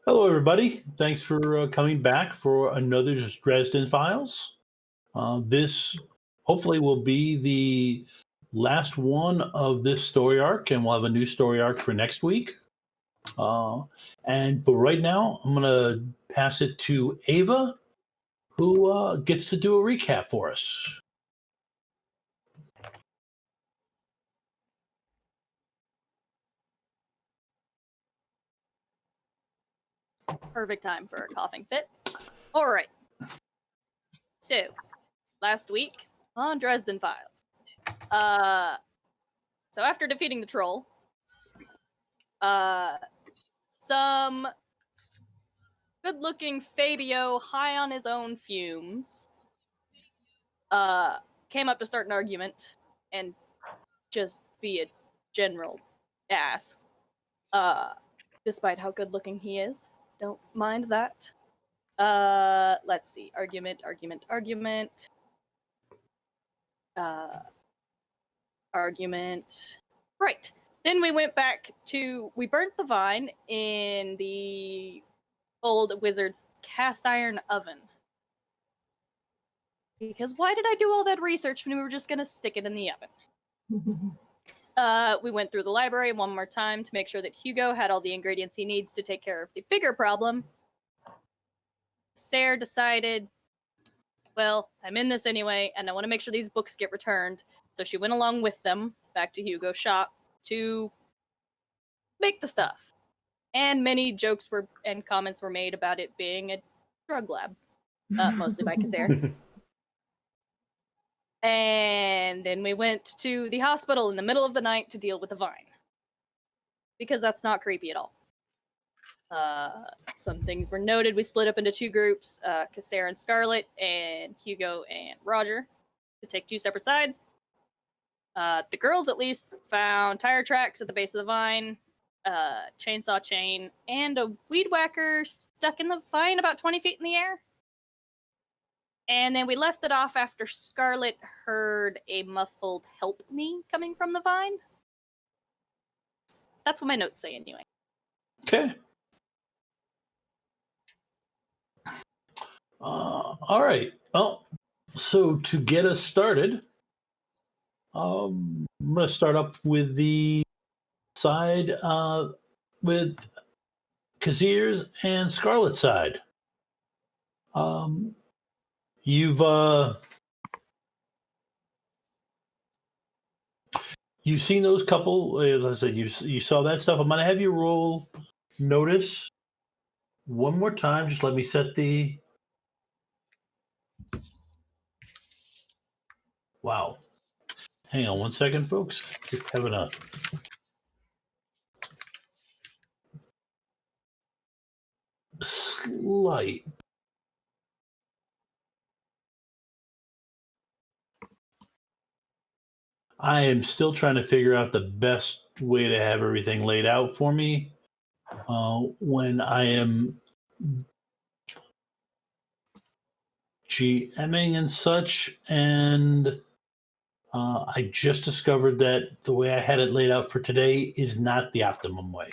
Hello, everybody. Thanks for coming back for another Dresden Files. This hopefully will be the last one of this story arc, and we'll have a new story arc for next week. But right now, I'm going to pass it to Ava, who gets to do a recap for us. Perfect time for a coughing fit. All right. So, last week on Dresden Files. So after defeating the troll, some good-looking Fabio, high on his own fumes, came up to start an argument and just be a general ass. Despite how good-looking he is. Don't mind that. Let's see. Argument. Right. Then we went back to... We burnt the vine in the old wizard's cast iron oven. Because why did I do all that research when we were just gonna stick it in the oven? We went through the library one more time to make sure that Hugo had all the ingredients he needs to take care of the bigger problem. Sarah decided, well, I'm in this anyway, and I want to make sure these books get returned. So she went along with them back to Hugo's shop to make the stuff. And many jokes and comments were made about it being a drug lab, mostly by Kazare. And then we went to the hospital in the middle of the night to deal with the vine. Because that's not creepy at all. Some things were noted. We split up into two groups, Kazare and Scarlet, and Hugo and Roger, to take two separate sides. The girls, at least, found tire tracks at the base of the vine, chainsaw chain, and a weed whacker stuck in the vine about 20 feet in the air. And then we left it off after Scarlet heard a muffled "help me" coming from the vine. That's what my notes say, anyway. Okay. All right. Well, so to get us started, I'm going to start up with the side with Kazare's and Scarlet's side. You've seen those couple. As I said, you saw that stuff. I'm going to have you roll notice one more time. Just let me set the... Wow. Hang on one second, folks. Just having a... slight... I am still trying to figure out the best way to have everything laid out for me when I am GMing and such, and I just discovered that the way I had it laid out for today is not the optimum way.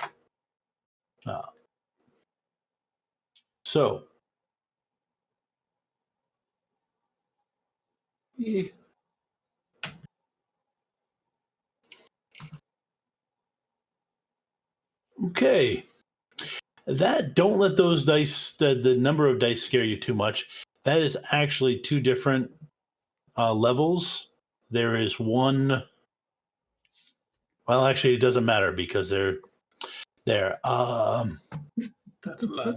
So, yeah. Okay. Don't let those dice, the number of dice scare you too much. That is actually two different levels. There is one... Well, actually, it doesn't matter because they're there.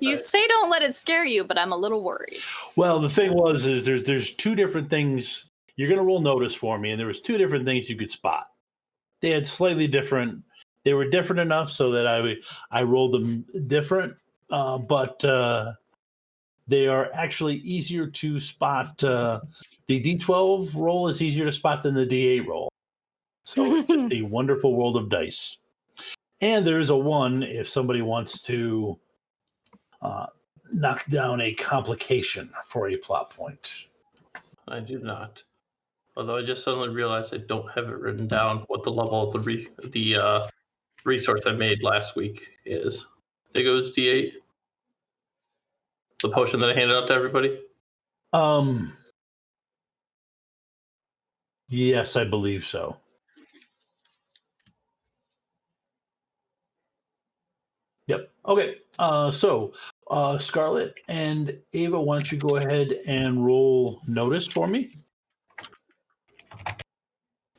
You say don't let it scare you, but I'm a little worried. Well, the thing is there's two different things. You're going to roll notice for me, and there was two different things you could spot. They had slightly different... They were different enough so that I rolled them different, but they are actually easier to spot. The D12 roll is easier to spot than the D8 roll. So it's just the wonderful world of dice. And there is a 1 if somebody wants to knock down a complication for a plot point. I do not. Although I just suddenly realized I don't have it written down what the level of the resource I made last week is. I think it was D8. The potion that I handed out to everybody? Yes, I believe so. Yep. Okay. So Scarlet and Ava, why don't you go ahead and roll notice for me?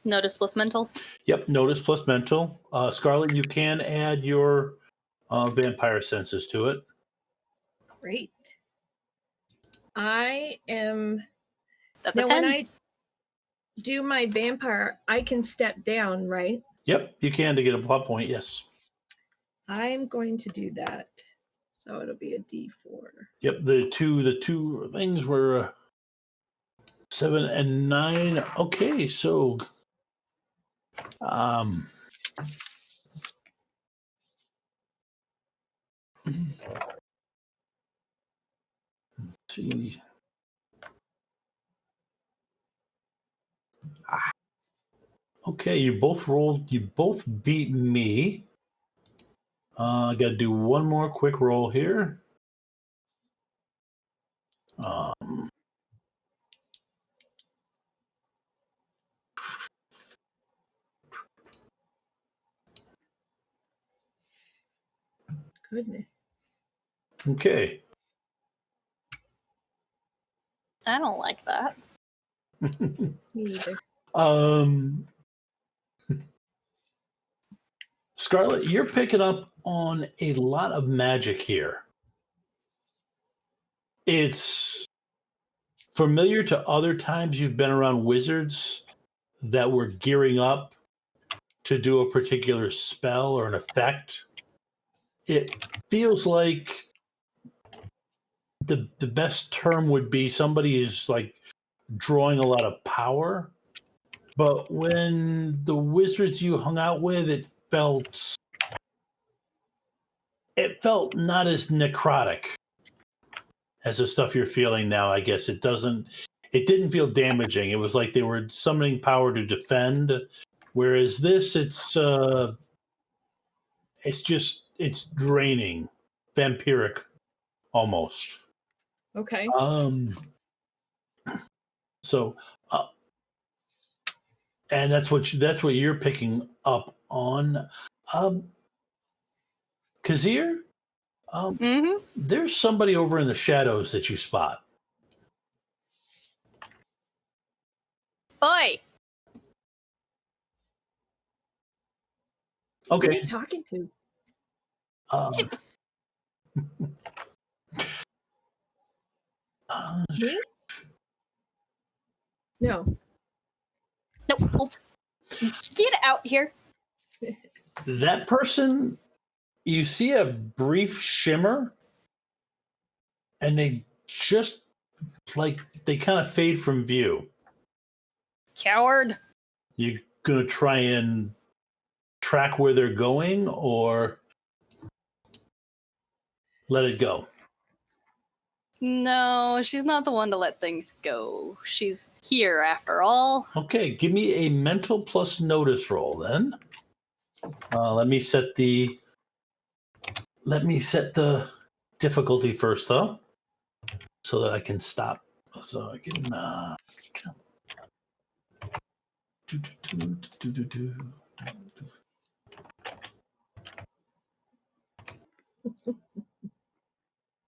Notice plus mental. Yep. Notice plus mental. Scarlet, you can add your vampire senses to it. Great. I am. That's Now, a 10. when I do my vampire, I can step down, right? Yep, you can to get a plot point. Yes. I'm going to do that. So it'll be a D4. Yep. The two things were 7 and 9. Okay, so let's see. Okay, you both rolled. You both beat me. I got to do one more quick roll here. Goodness. Okay. I don't like that. Me either. Scarlet, you're picking up on a lot of magic here. It's familiar to other times you've been around wizards that were gearing up to do a particular spell or an effect. It feels like the best term would be somebody is like drawing a lot of power. But when the wizards you hung out with, it felt not as necrotic as the stuff you're feeling now. I guess it didn't feel damaging. It was like they were summoning power to defend. Whereas this, it's draining, vampiric almost. Okay. So, and that's what you're picking up on. Kazir, there's somebody over in the shadows that you spot. Oi! Who are Okay. you talking to? Me? No. No. Get out here. That person, you see a brief shimmer, and they just they kind of fade from view. Coward. You gonna try and track where they're going, or let it go? No, she's not the one to let things go. She's here after all. Okay, give me a mental plus notice roll then. Let me set the difficulty first, though, so that I can stop. So I can.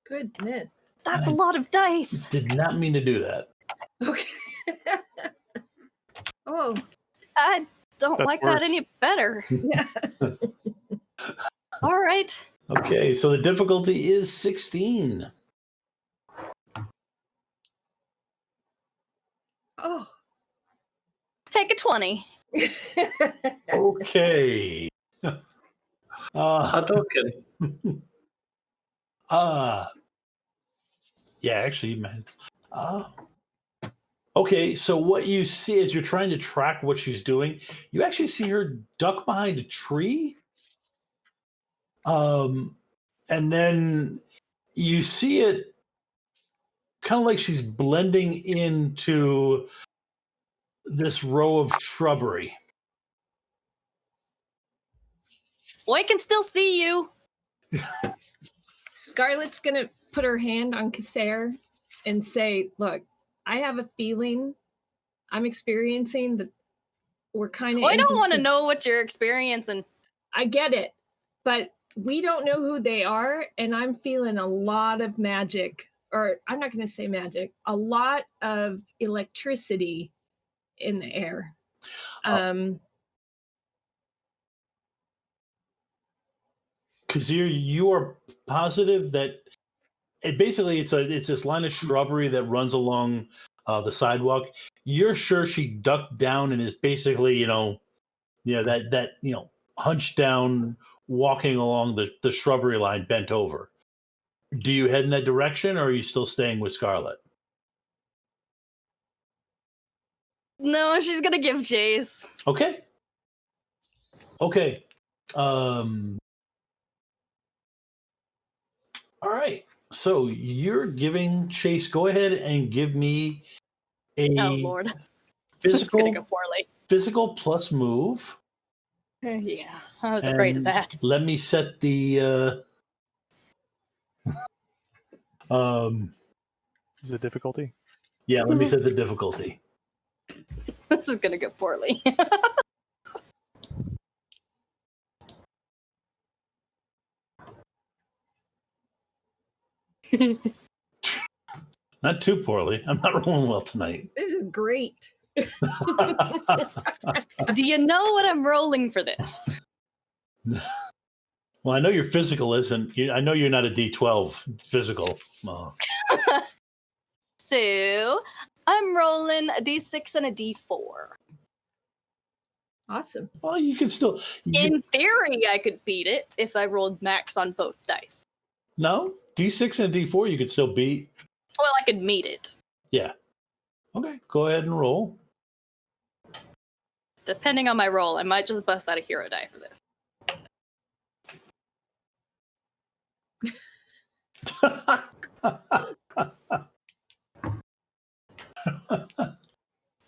Goodness. That's a lot of dice. Did not mean to do that. Okay. Oh. I don't That's like worse. that any better. Yeah. All right. Okay, so the difficulty is 16. Oh. Take a 20. Okay. Hadouken. Yeah, actually, man. Okay, so what you see as you're trying to track what she's doing, you actually see her duck behind a tree. And then you see it kind of like she's blending into this row of shrubbery. Well, I can still see you. Scarlet's gonna put her hand on Kasser and say, look, I have a feeling I'm experiencing that we're kind of... Well, I don't want to know what you're experiencing. I get it, but we don't know who they are, and I'm feeling a lot of magic, or I'm not going to say magic, a lot of electricity in the air. Because you are positive that it's this line of shrubbery that runs along the sidewalk. You're sure she ducked down and is basically, that hunched down, walking along the shrubbery line, bent over. Do you head in that direction, or are you still staying with Scarlet? No, she's gonna give chase. Okay. All right. So you're giving chase. Go ahead and give me a Oh Lord, this is gonna go poorly. Physical plus move. Yeah, I was afraid of that. Let me set the Is it difficulty? Yeah, let me set the difficulty. This is gonna go poorly. Not too poorly. I'm not rolling well tonight. This is great. Do you know what I'm rolling for this? Well, I know your physical isn't. I know you're not a D12 physical. So I'm rolling a D6 and a D4. Awesome. Well, you can still. In theory, I could beat it if I rolled max on both dice. No, D6 and D4 you could still beat. Well, I could meet it. Yeah. Okay, go ahead and roll. Depending on my roll, I might just bust out a hero die for this.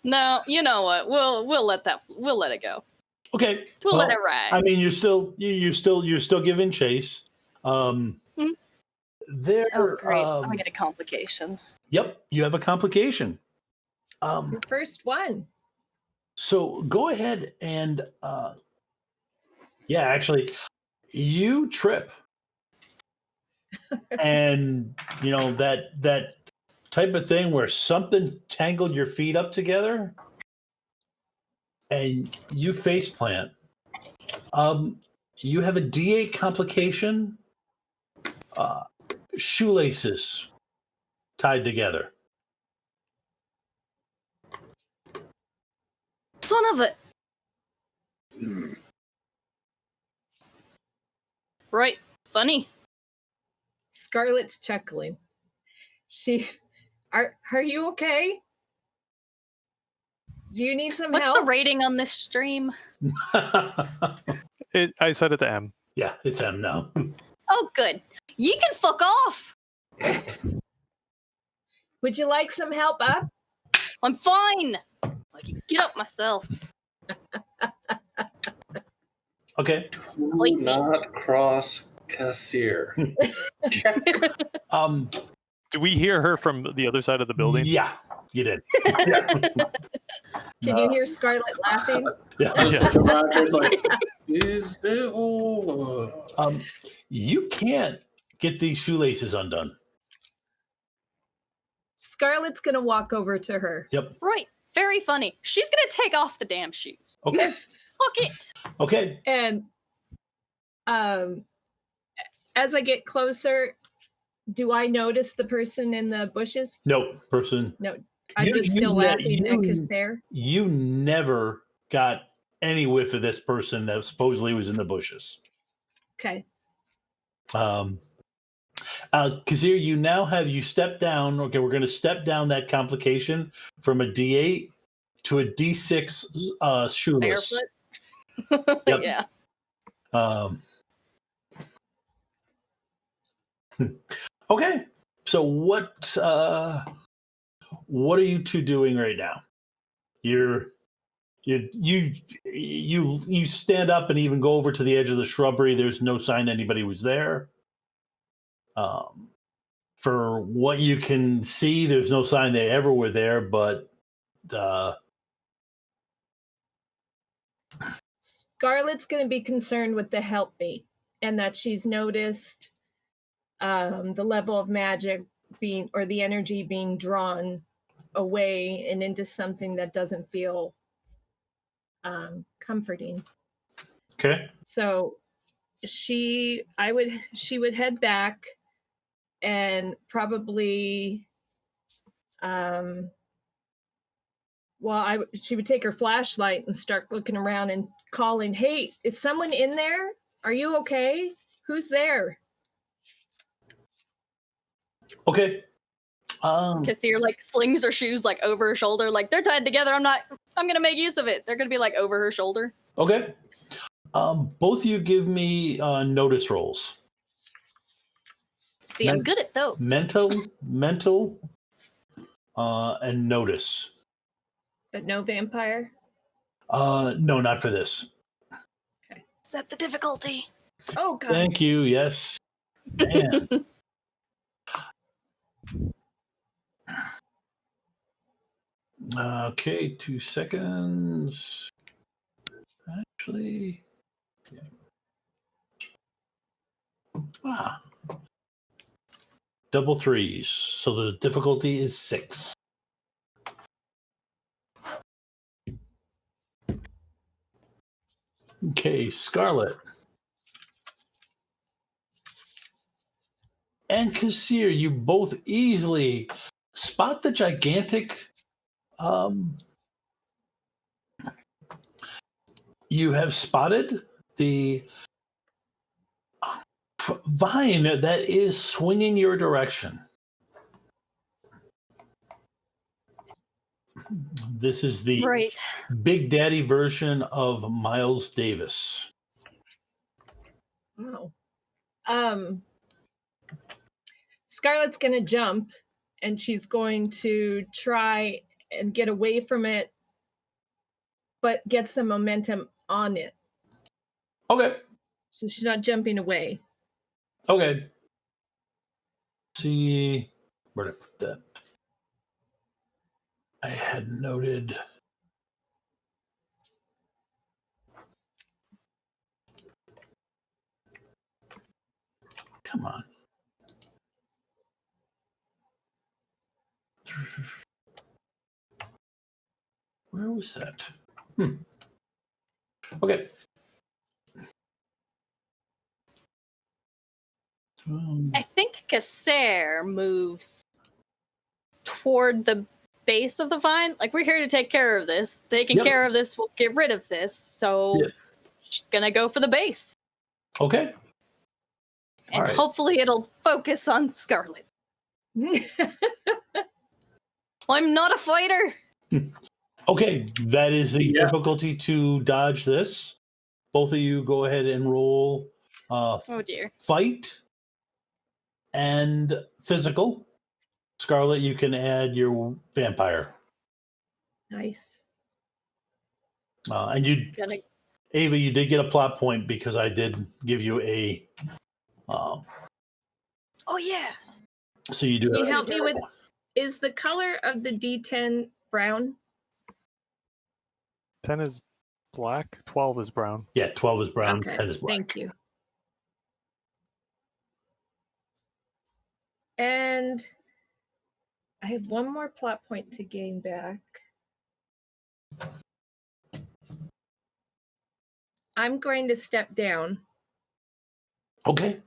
No, you know what? We'll let it go. Okay. We'll let it ride. I mean, you're still giving chase. There. Oh, great! I'm gonna get a complication. Yep, you have a complication. Your first one. So go ahead and actually, you trip, and that type of thing where something tangled your feet up together, and you face plant. You have a D8 complication. Shoelaces tied together. Son of a... Right. Funny. Scarlet's chuckling. Are you okay? Do you need some What's help? the rating on this stream? I set it to M. Yeah, it's M now. Oh, good. You can fuck off. Would you like some help up? I'm fine. I can get up myself. Okay. Do not cross Cassier. Check. Do we hear her from the other side of the building? Yeah, you did. Can you hear Scarlet laughing? Yeah. Roger's like, is it over? You can't get these shoelaces undone. Scarlet's gonna walk over to her. Yep. Right. Very funny. She's gonna take off the damn shoes. Okay. Fuck it. Okay. And as I get closer, do I notice the person in the bushes? No, person. No. I'm just still laughing at Kasser. You never got any whiff of this person that supposedly was in the bushes. Okay. Kazir, you step down. Okay, we're going to step down that complication from a D8 to a D6 shoeless. Barefoot. Yep. Yeah. Okay, so what are you two doing right now? You stand up and even go over to the edge of the shrubbery. There's no sign anybody was there. for what you can see, there's no sign they ever were there, but Scarlett's going to be concerned with the help me, and that she's noticed the level of magic being, or the energy being drawn away and into something that doesn't feel comforting. okay. So she would head back and probably she would take her flashlight and start looking around and calling, "Hey, is someone in there? Are you okay? Who's there?" Okay. Kassir like slings her shoes like over her shoulder, like they're tied together. I'm gonna make use of it. They're gonna be like over her shoulder. Okay. Both of you give me notice rolls. See, I'm good at those. Mental, and notice. But no vampire? No, not for this. Okay. Set the difficulty. Oh, God. Thank you. Yes. Man. Okay, 2 seconds. Actually, yeah. Double threes. So the difficulty is 6. Okay, Scarlet. And Kassir, you both easily spot the gigantic you have spotted the vine that is swinging your direction. This is the Big Daddy version of Miles Davis. Wow. Scarlett's going to jump, and she's going to try and get away from it, but get some momentum on it. Okay. So she's not jumping away. Okay. See, where did I put that? I had noted. Come on. Where was that? Okay. I think Kassir moves toward the base of the vine. Like, we're here to take care of this. Taking care of this will get rid of this. So she's gonna go for the base. Okay. And hopefully it'll focus on Scarlet. I'm not a fighter. Okay, that is the difficulty to dodge this. Both of you go ahead and roll oh dear. Fight and physical. Scarlet, you can add your vampire. Nice. And Ava, you did get a plot point because I did give you a oh yeah. So you do. Can you help me with? Is the color of the D10 brown? 10 is black. 12 is brown. Yeah, 12 is brown. Okay. 10 is black. Thank you. And I have one more plot point to gain back. I'm going to step down. Okay.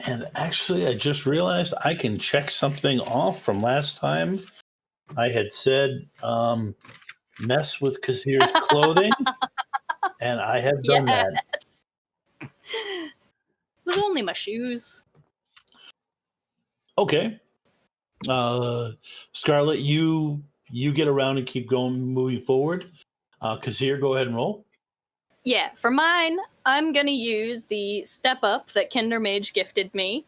And actually, I just realized I can check something off from last time. I had said mess with Kassir's clothing, and I have done that. It was only my shoes. Okay. Scarlet, you get around and keep going, moving forward. Kassir, go ahead and roll. Yeah, for mine, I'm going to use the step up that Kinder Mage gifted me.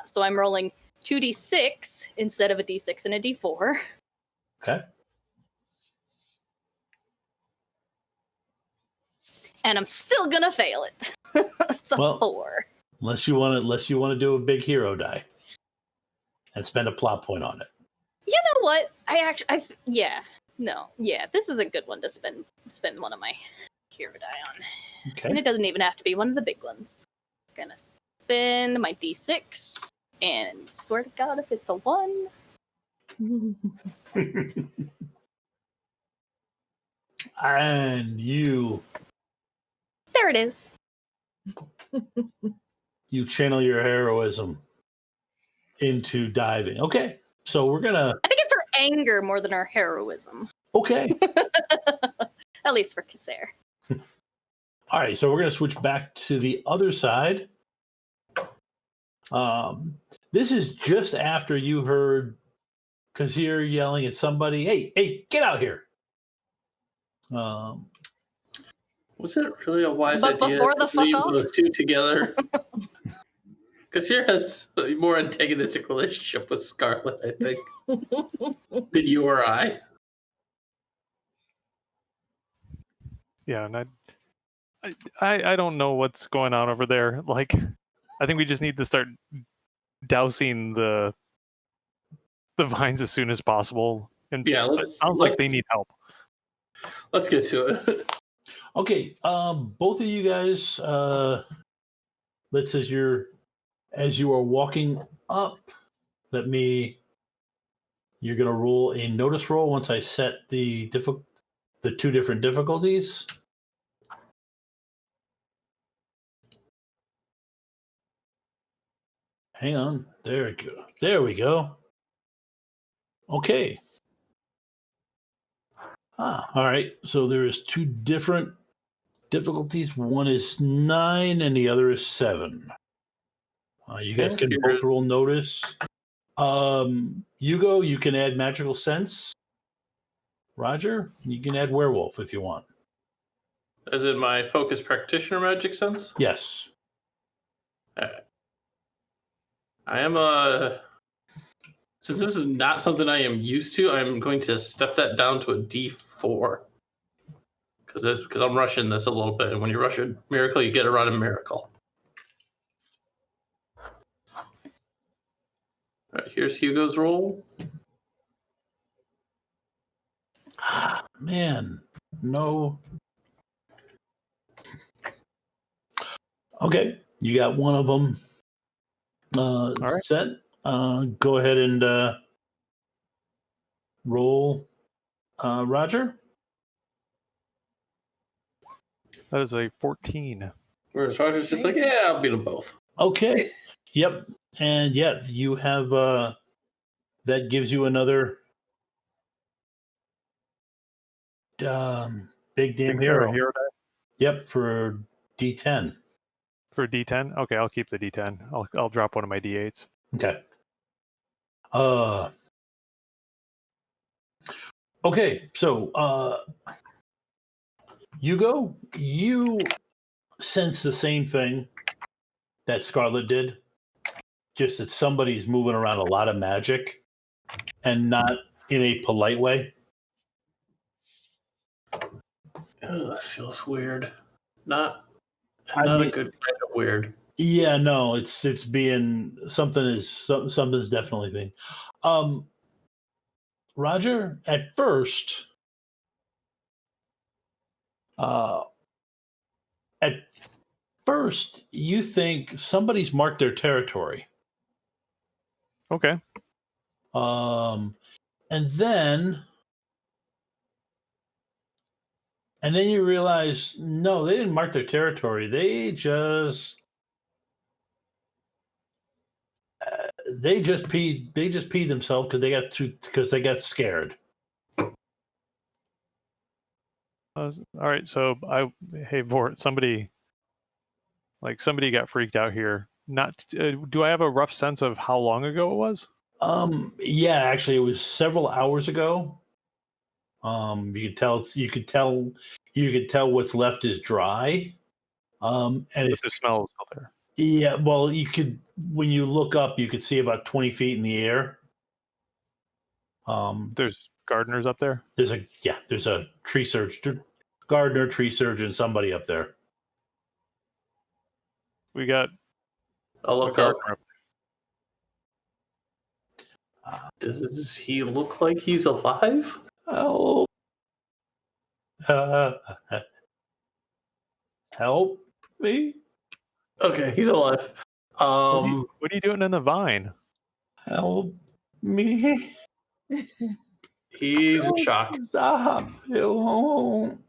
So I'm rolling 2d6 instead of a d6 and a d4. Okay. and I'm still gonna fail it. It's a 4. Unless you want to do a big hero die and spend a plot point on it. You know what? This is a good one to spend one of my hero die on. Okay. And it doesn't even have to be one of the big ones. I'm gonna spend my D6 and swear to God if it's a 1. And there it is. You channel your heroism into diving. Okay. So we're gonna. I think it's her anger more than her heroism. Okay. At least for Kasser. All right. So we're gonna switch back to the other side. This is just after you heard Kasser yelling at somebody, "Hey, get out here!" Was it really a wise But idea before to to fuck leave off? those two together? Kasser has a more antagonistic relationship with Scarlet, I think, than you or I. Yeah, and I don't know what's going on over there. Like, I think we just need to start dousing the vines as soon as possible. And Yeah, it sounds like they need help. Let's get to it. Okay. Both of you guys. Let's as you are walking up. You're gonna roll a notice roll once I set the two different difficulties. Hang on. There we go. There we go. Okay. All right. So there is two different difficulties. One is 9 and the other is 7. You guys can both roll notice. Hugo, you can add magical sense. Roger, you can add werewolf if you want. Is it my focus practitioner magic sense? Yes. I am since this is not something I am used to, I'm going to step that down to a D4. Because I'm rushing this a little bit, and when you rush a miracle, you get around a miracle. All right, here's Hugo's roll. Man, no. Okay, you got one of them right. set. Go ahead and roll, Roger. That is a 14. Whereas Roger's just like, yeah, I'll beat them both. Okay. Yep. And yeah, you have that gives you another big damn hero. Yep, for D10. For D10? Okay, I'll keep the D10. I'll drop one of my D8s. Okay. Okay, so Hugo, you sense the same thing that Scarlet did, just that somebody's moving around a lot of magic and not in a polite way. Oh, this feels weird. Not a good kind of weird. Yeah, no, it's being something's definitely being. Roger, at first, you think somebody's marked their territory. Okay. And then you realize, no, they didn't mark their territory. They just peed themselves because they got scared. All right, so hey Vort, somebody got freaked out here. Not do I have a rough sense of how long ago it was? Yeah, actually it was several hours ago. You could tell what's left is dry. And But the smell is still there. Yeah, well, when you look up, you could see about 20 feet in the air. There's gardeners up there. There's a tree search gardener, tree surgeon, somebody up there. We got I'll a look up. gardener up. Does he look like he's alive? Help. Help me. Okay, he's alive. What are you doing in the vine? Help me. He's in shock. Stop. It won't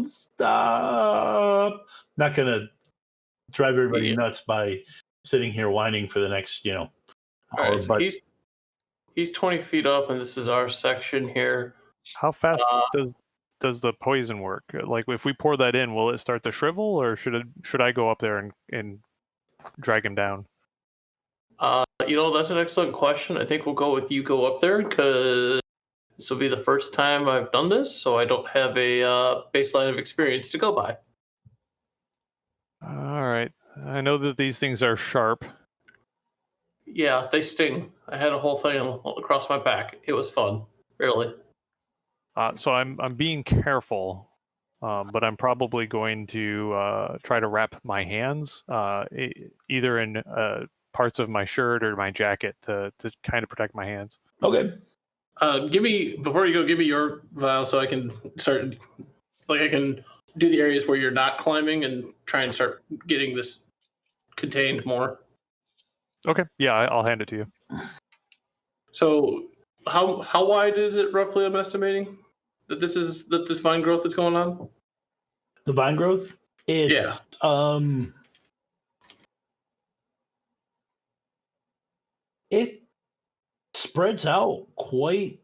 stop. Not going to drive everybody nuts by sitting here whining for the next, All hour. right, so But he's 20 feet up, and this is our section here. How fast does the poison work? Like, if we pour that in, will it start to shrivel, or should I go up there and drag him down? That's an excellent question. I think we'll go with you go up there because this will be the first time I've done this, so I don't have a baseline of experience to go by. All right. I know that these things are sharp. Yeah, they sting. I had a whole thing across my back. It was fun, really. So I'm being careful, but I'm probably going to try to wrap my hands either in parts of my shirt or my jacket to kind of protect my hands. okay. Before you go, give me your vial so I can start. Like, I can do the areas where you're not climbing and try and start getting this contained more. Okay. Yeah, I'll hand it to you. So, how wide is it roughly? I'm estimating that this vine growth is going on. The vine growth? Yeah. It spreads out quite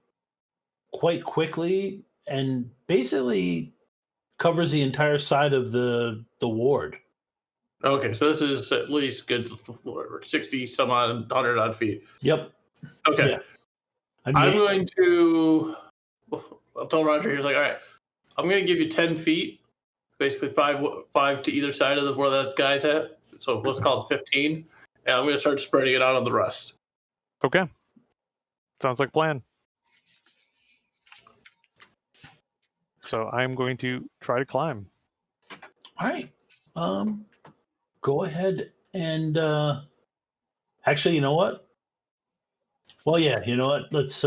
quickly and basically covers the entire side of the ward. Okay, so this is at least good, whatever, 60 some odd, 100 odd feet. Yep. Okay. Yeah. I'm going to. I'll tell Roger. He's like, all right, I'm going to give you 10 feet, basically five to either side of where that guy's at. So let's call it 15, and I'm going to start spreading it out on the rest. Okay. Sounds like a plan. So I'm going to try to climb. All right. Go ahead and actually, you know what? Well, yeah, you know what? Let's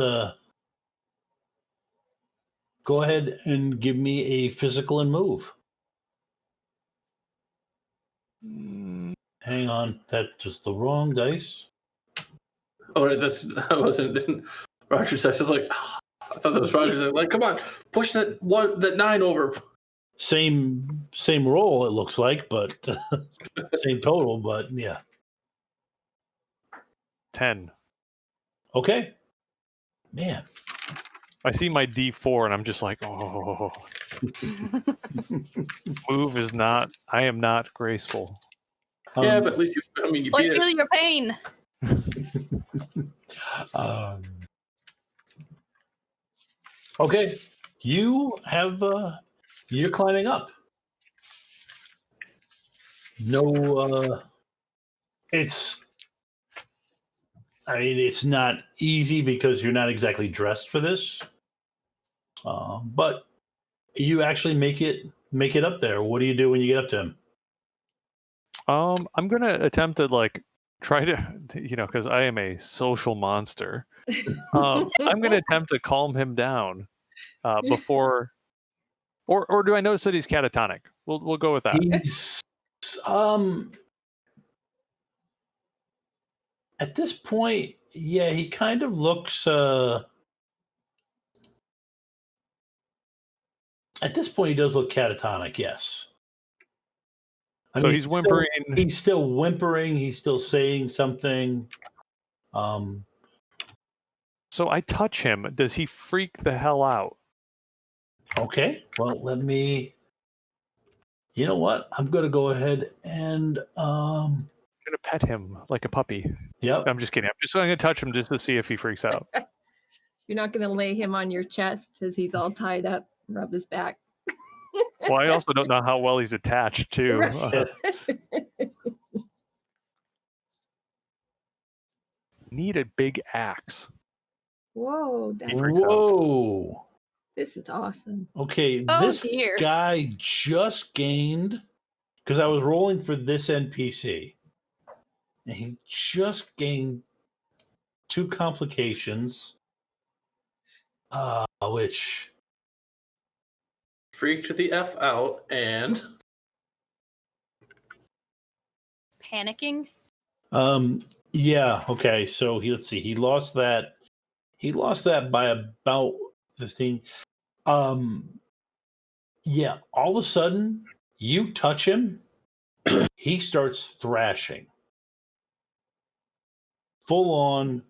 go ahead and give me a physical and move. Hang on, that's just the wrong dice. Oh, right, that wasn't Roger's dice. I was like, oh, I thought that was Roger's. Like, come on, push that 9 over. Same roll, it looks like, but same total, but yeah. 10. Okay. Man. I see my D4 and I'm just like, oh. Move is not. I am not graceful. Yeah, but at least you I beat feel it. your pain. Okay. You have you're climbing up. No it's not easy because you're not exactly dressed for this. But you actually make it up there. What do you do when you get up to him? I'm gonna attempt to try to, because I am a social monster. I'm gonna attempt to calm him down before, or do I notice that he's catatonic? We'll go with that. He's at this point, yeah, he kind of looks at this point he does look catatonic, yes. So he's whimpering. He's still whimpering, he's still saying something. So I touch him. Does he freak the hell out? Okay. Well, you know what? I'm gonna go ahead and I'm gonna pet him like a puppy. Yep. I'm just kidding. I'm just going to touch him just to see if he freaks out. You're not going to lay him on your chest as he's all tied up, rub his back. Well, I also don't know how well he's attached too. Need a big axe. Whoa. He freaks out. Whoa. This is awesome. Okay, Oh, this dear. guy just gained, because I was rolling for this NPC, and he just gained 2 complications, which Freaked the F out and Panicking. yeah, okay, so let's see, he lost that by about 15. Yeah, all of a sudden you touch him, he starts thrashing, full on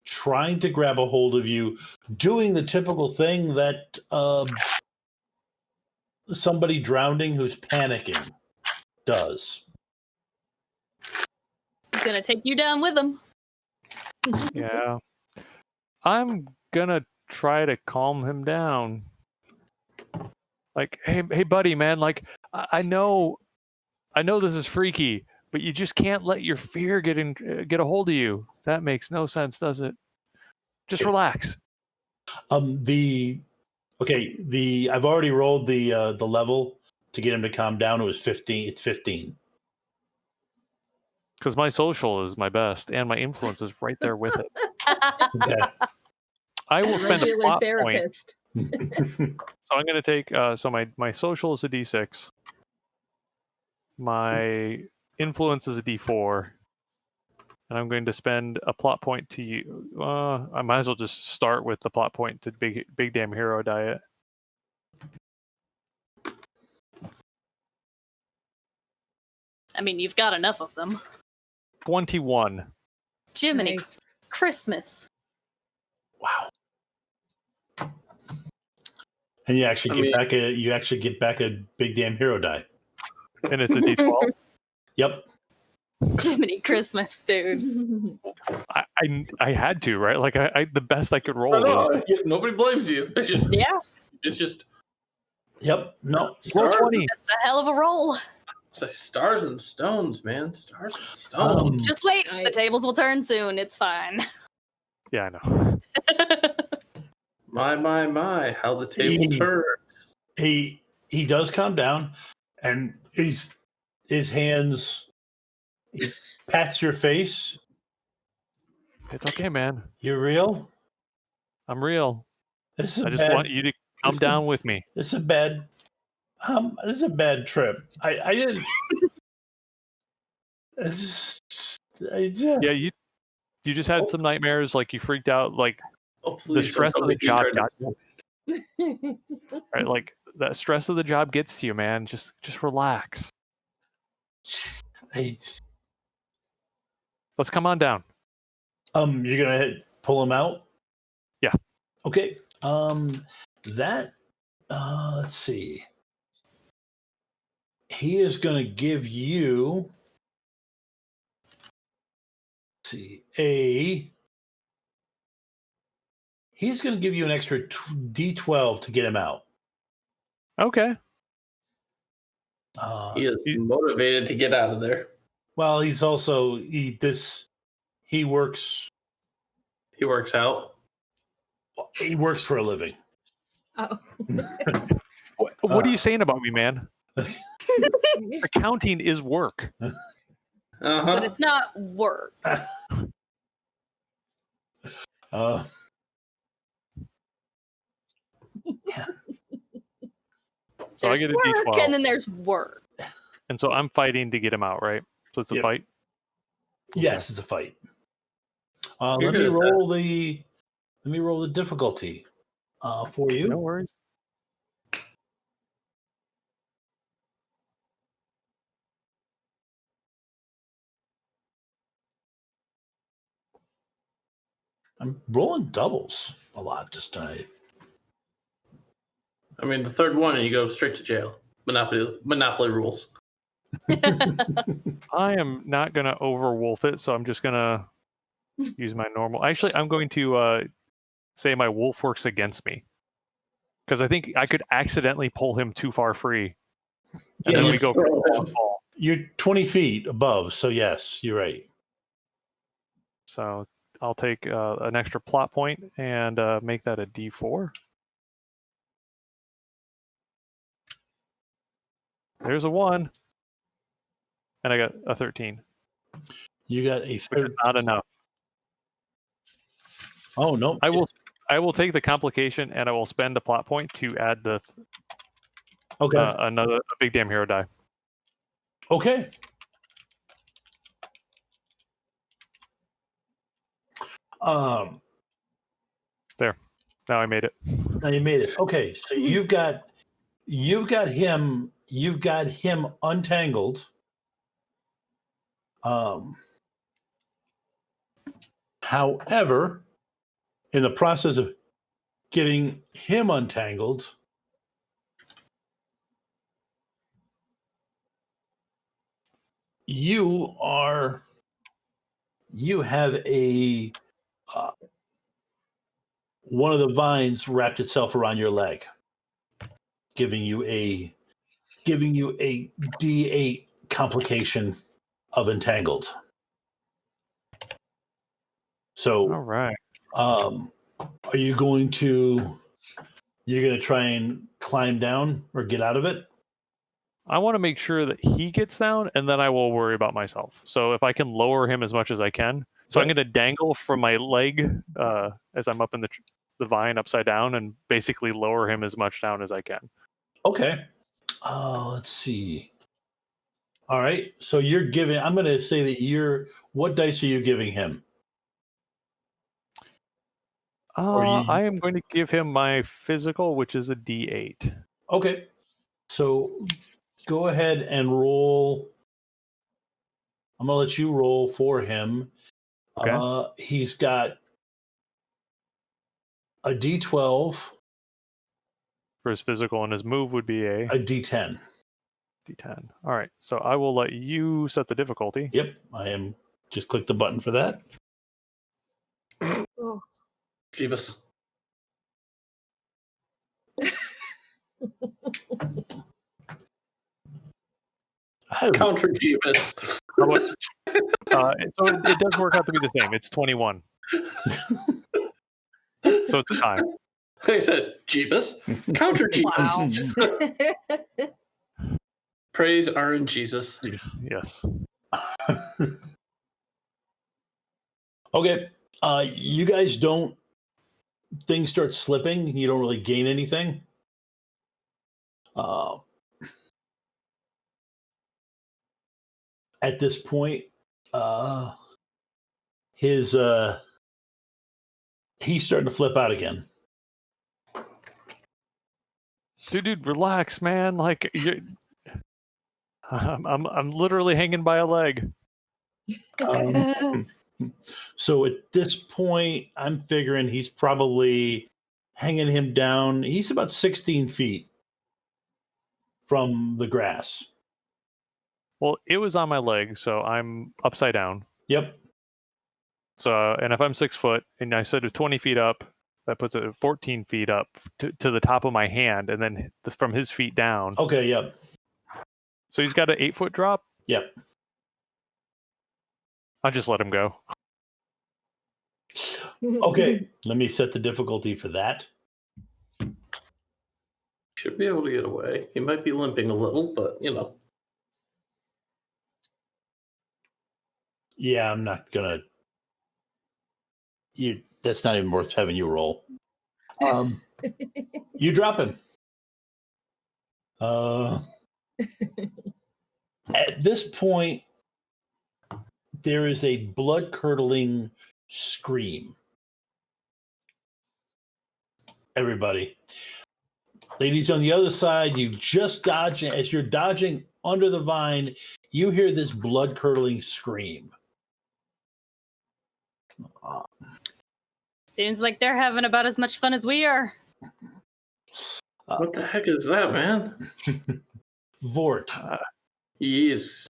trying to grab a hold of you, doing the typical thing that somebody drowning who's panicking does. Gonna take you down with him. Yeah. I'm gonna try to calm him down. Like, hey, buddy, man. Like, I know this is freaky, but you just can't let your fear get a hold of you. That makes no sense, does it? Just relax. I've already rolled the level to get him to calm down. It was 15. It's 15. Because my social is my best, and my influence is right there with it. Okay. I will spend a Regular plot point. therapist. So I'm going to take. So my social is a D6. My influence is a D4, and I'm going to spend a plot point to you. I might as well just start with the plot point to big damn hero diet. I mean, you've got enough of them. 21. Jiminy Nice. Christmas. Wow. And you actually get back a big damn hero die. And it's a D12. Yep. Jiminy Christmas, dude. I had to, right? Like I the best I could roll no, was nobody blames you. Yeah, It's just Yep. No. roll stars, 20. that's a hell of a roll. it's like stars and stones, man. Stars and stones. Just wait. I- The tables will turn soon. It's fine. Yeah, I know. My, how the table turns. He does calm down, and his hands, he pats your face. It's okay, man. You're real. I'm real. This is I just want you to come down with me. This is a bad. This is a bad trip. I didn't. Yeah, you just had some nightmares. Like you freaked out. Like Oh, the please stress don't of the tell me he job tried got you. Right? Like that stress of the job gets to you, man. Just relax. Let's come on down. You're gonna pull him out. Yeah. Okay. That. Let's see. He is gonna give you. Let's see He's gonna give you an extra D12 to get him out. Okay. He is motivated to get out of there. Well, he's also he works. He works out. He works for a living. Oh. What are you saying about me, man? Accounting is work. But it's not work. Yeah. So There's I get a work, D12. and then there's work. And so I'm fighting to get him out, right? So it's a Yep. fight. Yes, it's a fight. You're Let me good at roll the difficulty for you. No worries. I'm rolling doubles a lot this tonight. I mean, the third one, and you go straight to jail. Monopoly rules. I am not going to overwolf it, so I'm just going to use my normal. Actually, I'm going to say my wolf works against me. Because I think I could accidentally pull him too far free. And Yeah, then you we go for throw a long him. fall. You're 20 feet above, so yes, you're right. So I'll take an extra plot point and make that a D4. There's a 1. And I got a 13. You got a Which is third. not enough. Oh no! I will take the complication and I will spend a plot point to add the Okay. a big damn hero die. Okay. There. Now I made it. Now you made it. Okay, so you've got him untangled. However, in the process of getting him untangled, you have a one of the vines wrapped itself around your leg, giving you a D8 complication of entangled. So, All right. are you going to try and climb down or get out of it? I want to make sure that he gets down, and then I will worry about myself. So if I can lower him as much as I can. So I'm Yep. going to dangle from my leg as I'm up in the vine upside down and basically lower him as much down as I can. Okay. Let's see. All right. So you're giving. I'm going to say that what dice are you giving him? I am going to give him my physical, which is a D8. Okay. So go ahead and roll. I'm going to let you roll for him. Okay. He's got a D12, For his physical, and his move would be a a D10. D10. All right. So I will let you set the difficulty. Yep. I am. Just click the button for that. Oh. Jeebus. Counter Jeebus. So it does work out to be the same. It's 21. So it's a tie. I said Jeebus. Counter Jeebus. Wow. Praise Aaron Jesus. Yes. Okay. You guys don't. Things start slipping. You don't really gain anything. At this point, he's starting to flip out again. Dude, relax, man. Like I'm literally hanging by a leg. So at this point, I'm figuring he's probably hanging him down. He's about 16 feet from the grass. Well, it was on my leg, so I'm upside down. Yep. So, and if I'm 6 foot, and I said 20 feet up, that puts it 14 feet up to the top of my hand, and then from his feet down. Okay. Yep. So he's got an 8-foot drop. Yep. I'll just let him go. Okay. Let me set the difficulty for that. Should be able to get away. He might be limping a little, but you know. Yeah, I'm not gonna. That's not even worth having you roll. You drop him. At this point, there is a blood-curdling scream. Everybody, ladies on the other side, you just dodging. As you're dodging under the vine, you hear this blood-curdling scream. Seems like they're having about as much fun as we are. What the heck is that, man? Vort, Yes.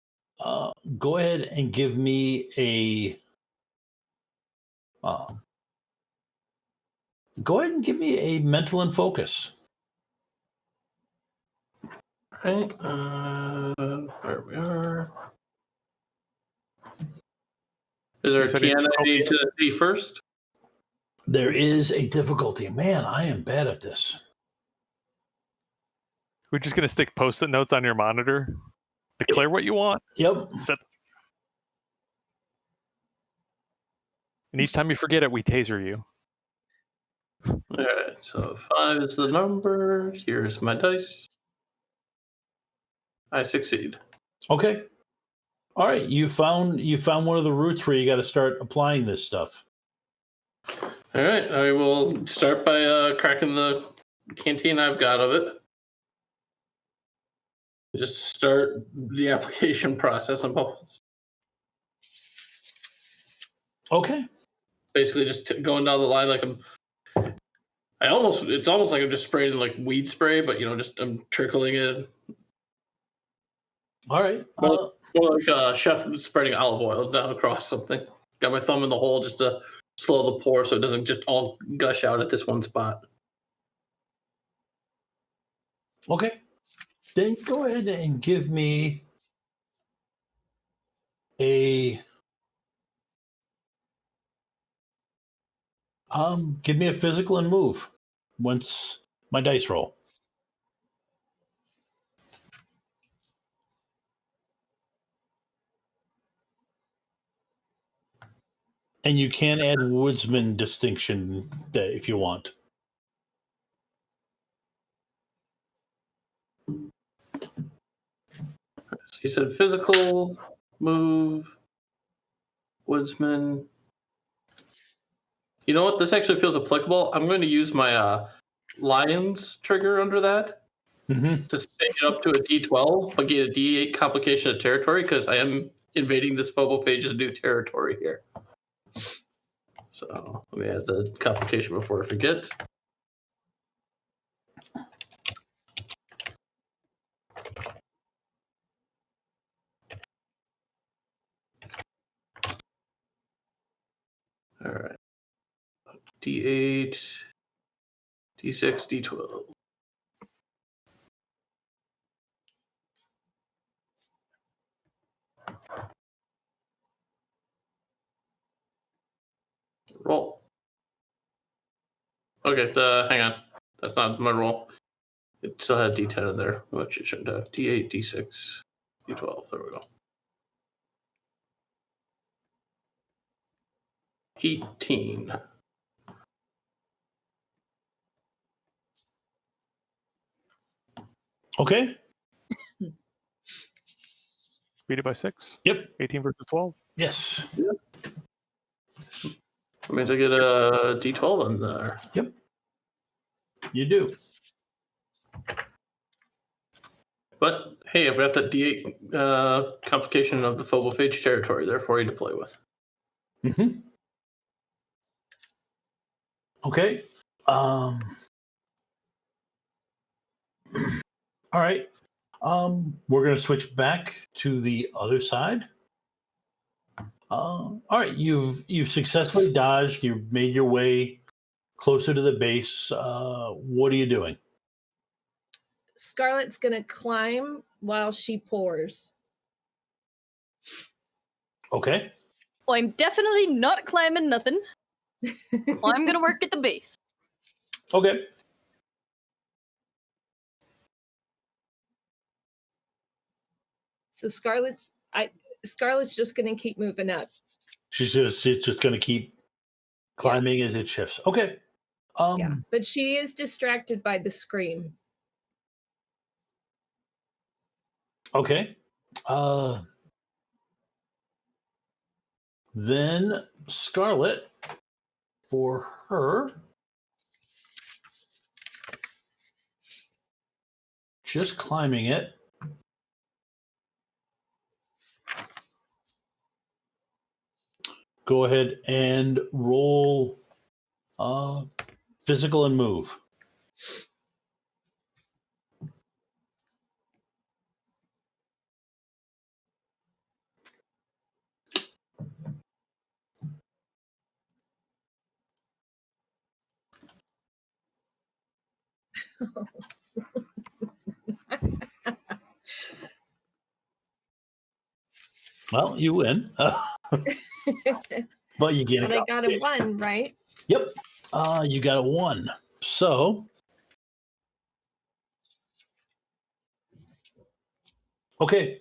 go ahead and give me a. Go ahead and give me a mental and focus. Right. Where we are. Is there a said TN I it's need to see first? There is a difficulty. Man, I am bad at this. We're just gonna stick post-it notes on your monitor. Declare what you want. Yep. And each time you forget it, we taser you. All right, so 5 is the number. Here's my dice. I succeed. Okay. All right. You found one of the routes where you got to start applying this stuff. All right, I will start by cracking the canteen I've got of it. Just start the application process. I'm Okay. basically just going down the line like it's almost like I'm just spraying like weed spray, but just I'm trickling it. All right. More like a chef spreading olive oil down across something. Got my thumb in the hole just to slow the pour so it doesn't just all gush out at this one spot. Okay. Then go ahead and give me a physical and move once my dice roll. And you can add woodsman distinction if you want. So you said physical, move, woodsman. You know what? This actually feels applicable. I'm going to use my Lions trigger under that to stage it up to a D12, but get a D8 complication of territory because I am invading this phobophage's new territory here. So let me add the complication before I forget. All right. D8, D6, D12. Roll. Okay, hang on. That's not my roll. It still had D10 in there, which it shouldn't have. D8, D6, D12. There we go. 18. Okay. Beat it by 6. Yep. 18 versus 12. Yes. That means I get a D12 in there. Yep. You do. But hey, I've got that D8 complication of the phobophage territory there for you to play with. Okay. All right. We're going to switch back to the other side. All right. You've successfully dodged. You've made your way closer to the base. What are you doing? Scarlett's gonna climb while she pours. Okay. Well, I'm definitely not climbing nothing. Well, I'm gonna work at the base. Okay. So Scarlett's just gonna keep moving up. She's just going to keep climbing as it shifts. Okay. Yeah, but she is distracted by the scream. Okay. Then Scarlet, for her, just climbing it. Go ahead and roll physical and move. Well, you win. But you get But I got a 1, right? Yep. You got a 1. So Okay.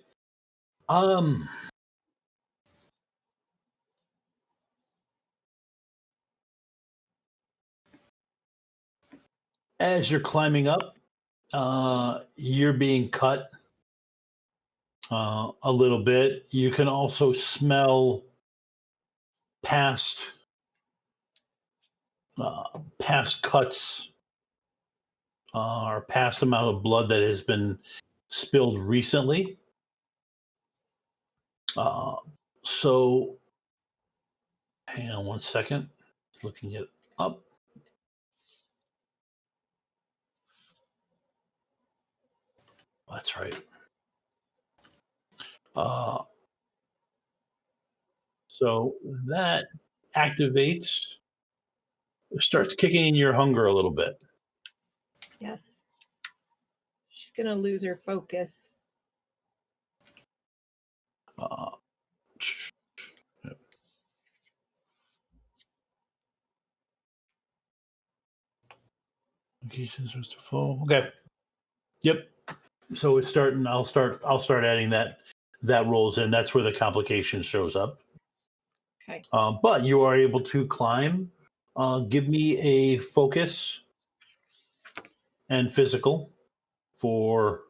As you're climbing up, you're being cut a little bit. You can also smell past cuts or past amount of blood that has been spilled recently. So, hang on one second. Looking it up. That's right. So that activates, starts kicking in your hunger a little bit. Yes. She's going to lose her focus. Okay. Yep. So it's starting. I'll start adding that rolls in. That's where the complication shows up. Okay. But you are able to climb. Give me a focus and physical for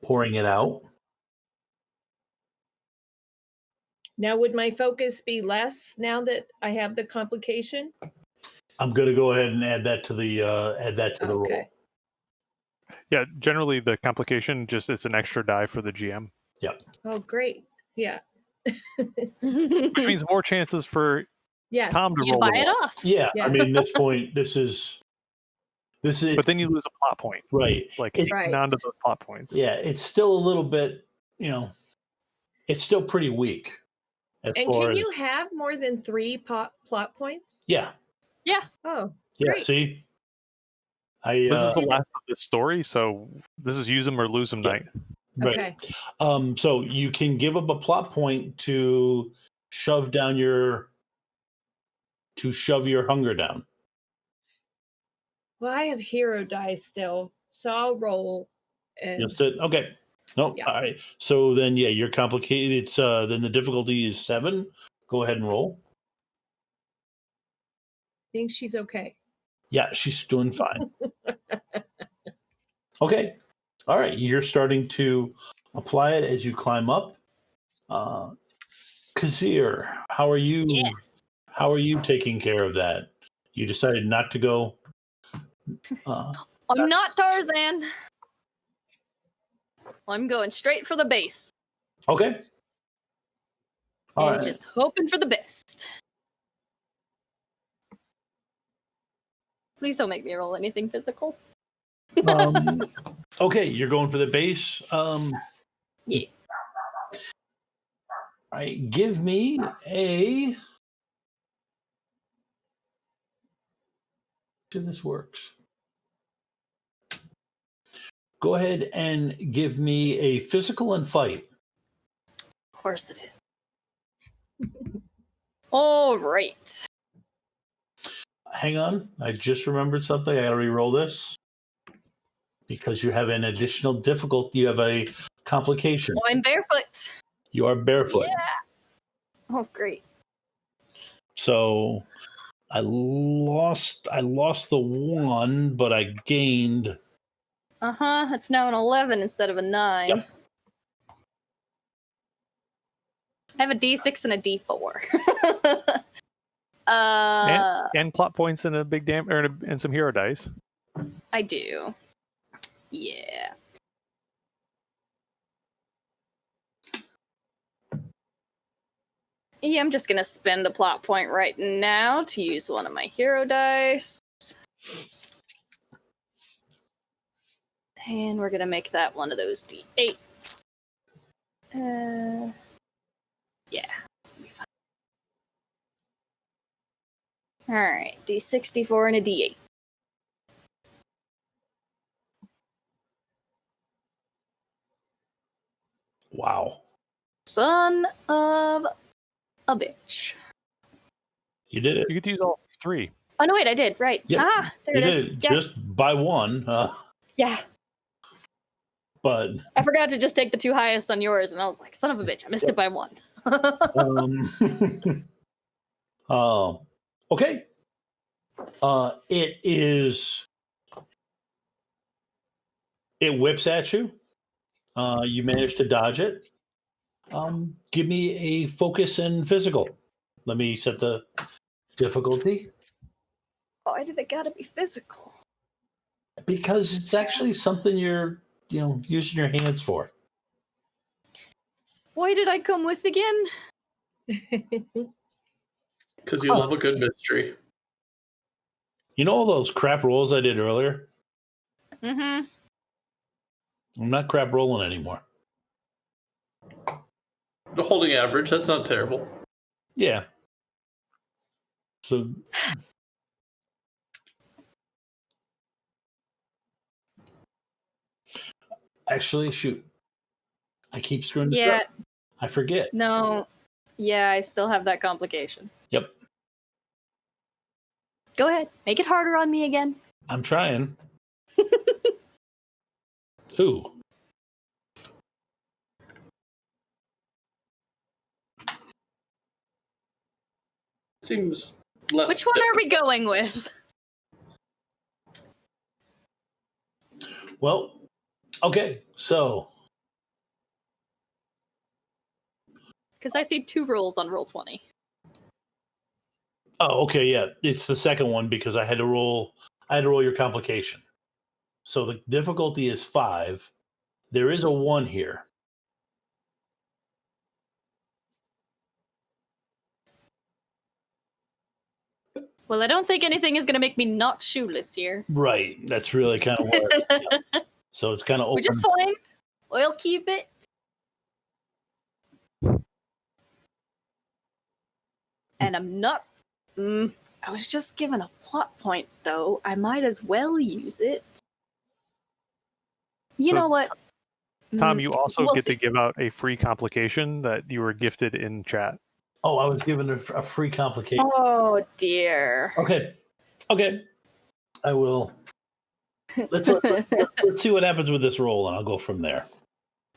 pouring it out. Now, would my focus be less now that I have the complication? I'm going to go ahead and add that to the roll. Okay. Yeah, generally the complication just it's an extra die for the GM. Yep. Oh, great. Yeah. Which means more chances for Yes. Tom to You roll buy the it roll. off. Yeah. Yeah. I mean, this point, this is. But then you lose a plot point. Right. Like Right. none of those plot points. Yeah, it's still a little bit, it's still pretty weak. And can you have more than 3 plot points? Yeah. Oh, Yeah. great. See, This is the last of the story, so this is use them or lose them Yeah. night. right. Okay. So you can give up a plot point to shove your hunger down. Well, I have hero dice still, so I'll roll. And Just it. Okay. No. Yeah. All right. So then, yeah, you're complicated. It's then the difficulty is 7. Go ahead and roll. think she's okay. Yeah, she's doing fine. Okay. All right. You're starting to apply it as you climb up. Kazir, how are you? Yes. How are you taking care of that? You decided not to go. I'm not Tarzan. I'm going straight for the base. Okay. All and right. just hoping for the best. Please don't make me roll anything physical. Okay, you're going for the base. Yeah. All right, give me a. This works. Go ahead and give me a physical and fight. Of course it is. All right. Hang on, I just remembered something. I got to re-roll this because you have an additional difficulty. You have a complication. Well, I'm barefoot. You are barefoot. Yeah. Oh, great. So I lost the 1, but I gained. It's now an 11 instead of a 9. Yep. I have a D6 and a D4. And plot points and a big and some hero dice. I do. Yeah. Yeah, I'm just gonna spend a plot point right now to use one of my hero dice. And we're gonna make that one of those D8s. Yeah. Alright, D64 and a D8. Wow. Son of a bitch. You did it. You get to use all 3. Oh, no, wait, I did. Right. Yep. There You it is. did it Yes. just by 1. Yeah. but I forgot to just take the 2 highest on yours, and I was like, son of a bitch, I missed it by 1. Okay. It is. It whips at you. You manage to dodge it. Give me a focus and physical. Let me set the difficulty Why do they gotta be physical? because it's actually something you're, using your hands for. Why did I come with again? Because you love a good mystery. You know all those crap rolls I did earlier? Mm-hmm. I'm not crap rolling anymore. The holding average, that's not terrible. Yeah. So actually, shoot. I keep screwing this Yeah. up. I forget. No. Yeah, I still have that complication. Yep. Go ahead. Make it harder on me again. I'm trying. Ooh. Seems less. Which one are we going with? Well, okay. So Because I see 2 rolls on roll 20. oh, okay, yeah. It's the second one because I had to roll your complication. So the difficulty is 5. There is a 1 here. Well, I don't think anything is going to make me not shoeless here. Right. That's really kind of what. Yeah. So it's kind of open. Which is fine. We'll keep it. And I'm not... I was just given a plot point, though. I might as well use it. You So, know what? Tom, you also we'll get see. to give out a free complication that you were gifted in chat. Oh, I was given a free complication. Oh, dear. Okay. I will. Let's see what happens with this roll, and I'll go from there.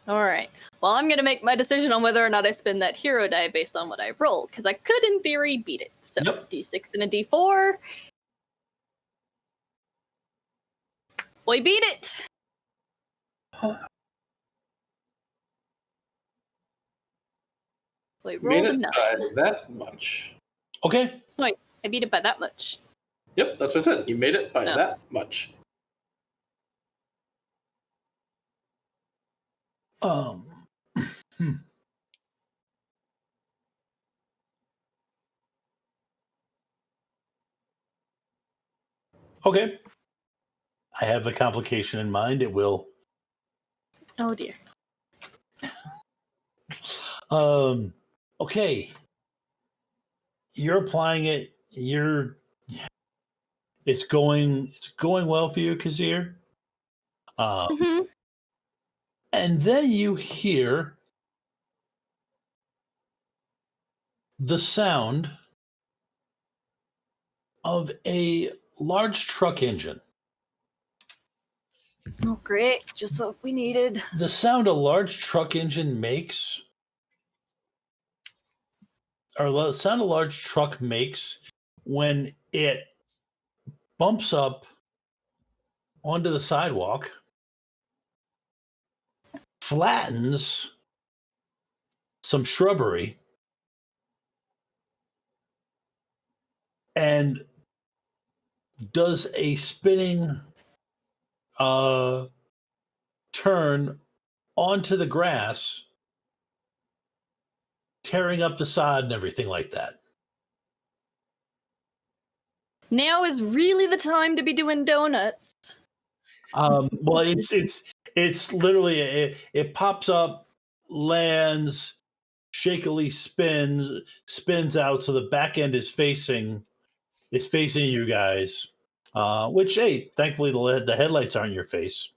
All right. Well, I'm going to make my decision on whether or not I spend that hero die based on what I rolled, because I could, in theory, beat it. So, Yep. D6 and a D4. We beat it! We rolled Made a it 9. by that much. Okay. Wait, I beat it by that much. Yep, that's what I said. You made it by No. that much. Okay. I have the complication in mind. It will. Oh, dear. Okay. You're applying it. It's going well for you, Kazir. Mm-hmm. And then you hear the sound of a large truck engine. Oh, great. Just what we needed. The sound a large truck engine makes, or the sound a large truck makes when it bumps up onto the sidewalk, flattens some shrubbery, and does a spinning turn onto the grass, tearing up the sod and everything like that. Now is really the time to be doing donuts. Well, it's literally it pops up, lands, shakily spins out, so the back end is facing you guys. Which, hey, thankfully the headlights aren't in your face.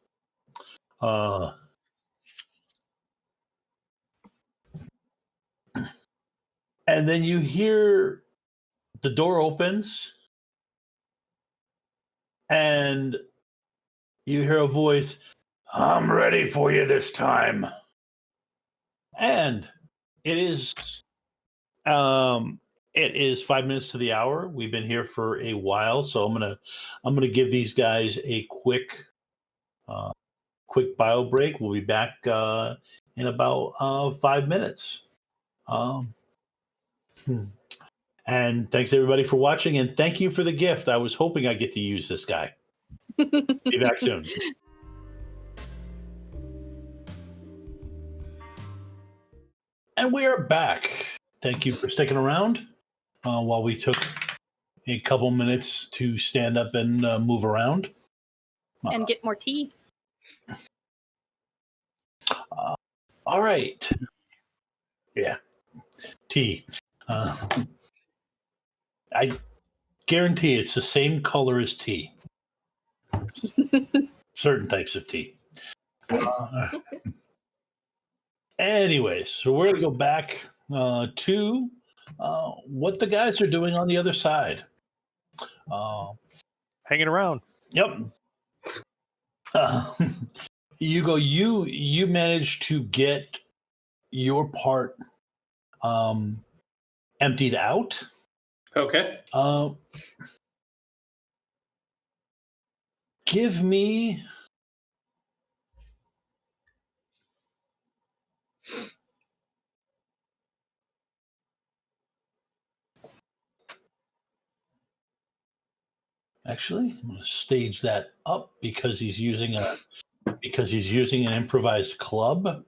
And then you hear the door opens, and you hear a voice. I'm ready for you this time. And it is 5 minutes to the hour. We've been here for a while, so I'm gonna give these guys a quick bio break. We'll be back in about 5 minutes. And thanks everybody for watching, and thank you for the gift. I was hoping I'd get to use this guy. Be back soon. And we are back. Thank you for sticking around while we took a couple minutes to stand up and move around. And get more tea. All right. Yeah. Tea. I guarantee it's the same color as tea. Certain types of tea. Anyways, so we're going to go back to what the guys are doing on the other side. Hanging around. Yep. Hugo, you managed to get your part emptied out. Okay. Give me actually, I'm going to stage that up because he's using an improvised club,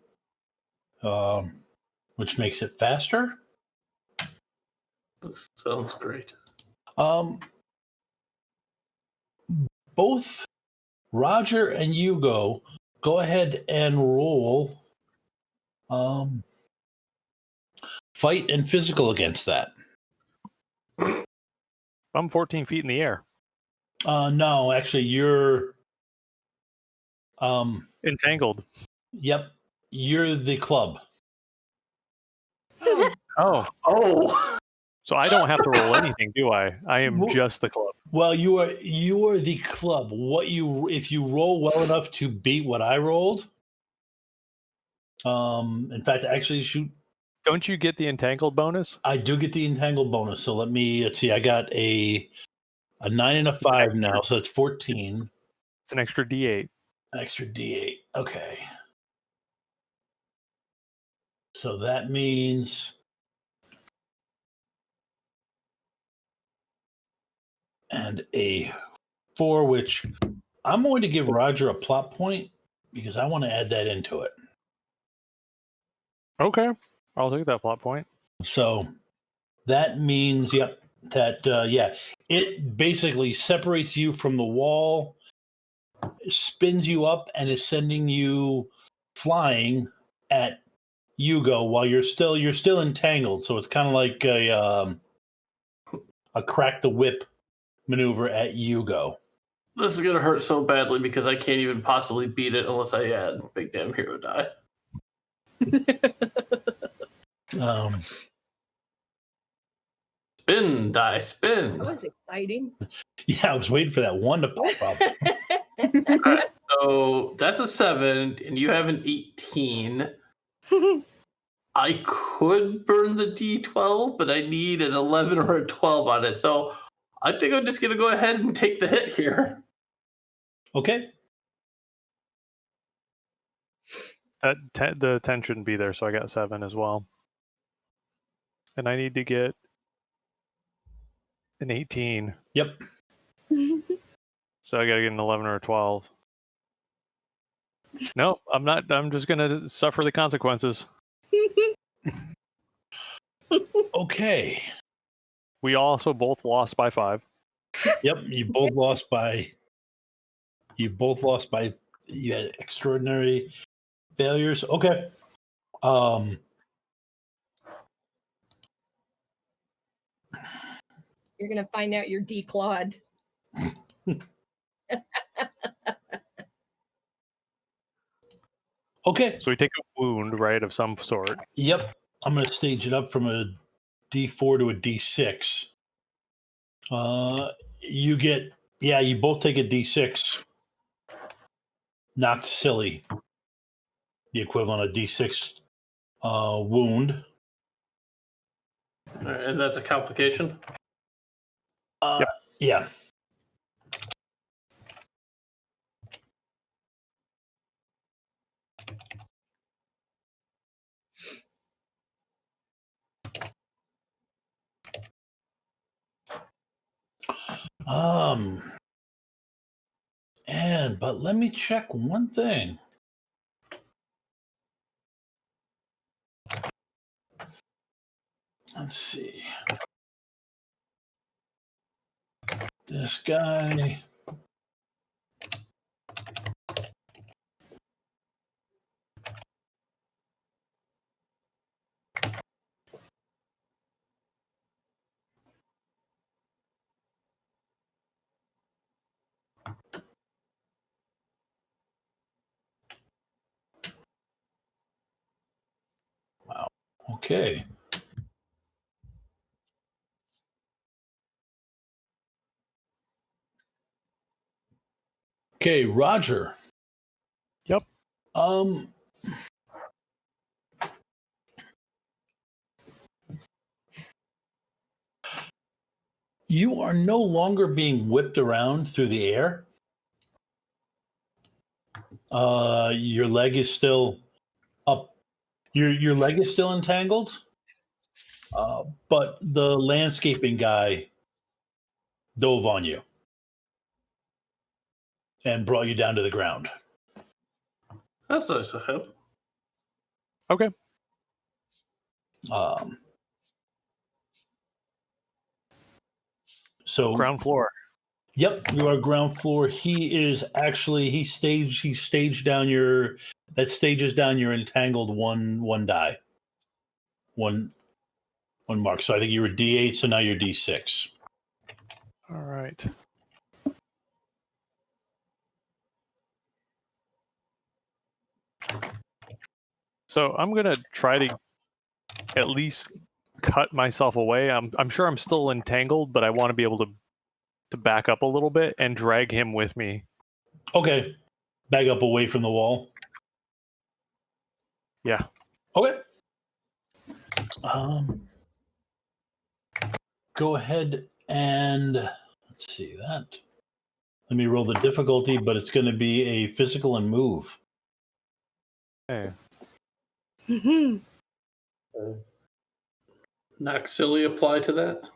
which makes it faster. This sounds great. Both Roger and Hugo, go ahead and roll fight and physical against that. I'm 14 feet in the air. No, actually, you're Entangled. Yep, you're the club. Oh. Oh. So I don't have to roll anything, do I? I am just the club. Well, you are the club. If you roll well enough to beat what I rolled. In fact, actually, shoot. Don't you get the entangled bonus? I do get the entangled bonus. So let's see. I got a 9 and a 5 now, so it's 14. It's an extra D8. An extra D8. Okay. So that means and a 4, which I'm going to give Roger a plot point because I want to add that into it. Okay. I'll take that plot point. So that means, it basically separates you from the wall, spins you up, and is sending you flying at Hugo while you're still entangled. So it's kind of like a crack the whip maneuver at Hugo. This is gonna hurt so badly because I can't even possibly beat it unless I add big damn hero die. Spin, die, spin. That was exciting. Yeah, I was waiting for that one to pop up. Alright, so that's a 7, and you have an 18. I could burn the D12, but I need an 11 or a 12 on it. So I think I'm just going to go ahead and take the hit here. Okay. The 10 shouldn't be there, so I got 7 as well. And I need to get an 18. Yep. So I got to get an 11 or a 12. No, I'm not. I'm just going to suffer the consequences. Okay. We also both lost by 5. Yep. You both lost by. You had extraordinary failures. Okay. You're gonna find out you're declawed. Okay. So we take a wound, right, of some sort. Yep. I'm going to stage it up from a D4 to a D6. You both take a D6. knocked silly, the equivalent of D6 wound. All right, and that's a complication. Yep. Yeah. But let me check one thing. Let's see. This guy. Wow. Okay. Okay, Roger. Yep. You are no longer being whipped around through the air. Your leg is still up. Your leg is still entangled. But the landscaping guy dove on you and brought you down to the ground. That's nice of him. Okay. So Ground floor. Yep, you are ground floor. He is actually he staged down your stages down your entangled one die. One mark. So I think you were D8, so now you're D6. All right. So I'm gonna try to at least cut myself away. I'm sure I'm still entangled, but I want to be able to back up a little bit and drag him with me. Okay. Back up away from the wall. Yeah. Okay. Go ahead and let's see that. Let me roll the difficulty, but it's going to be a physical and move. Okay. Knock silly apply to that.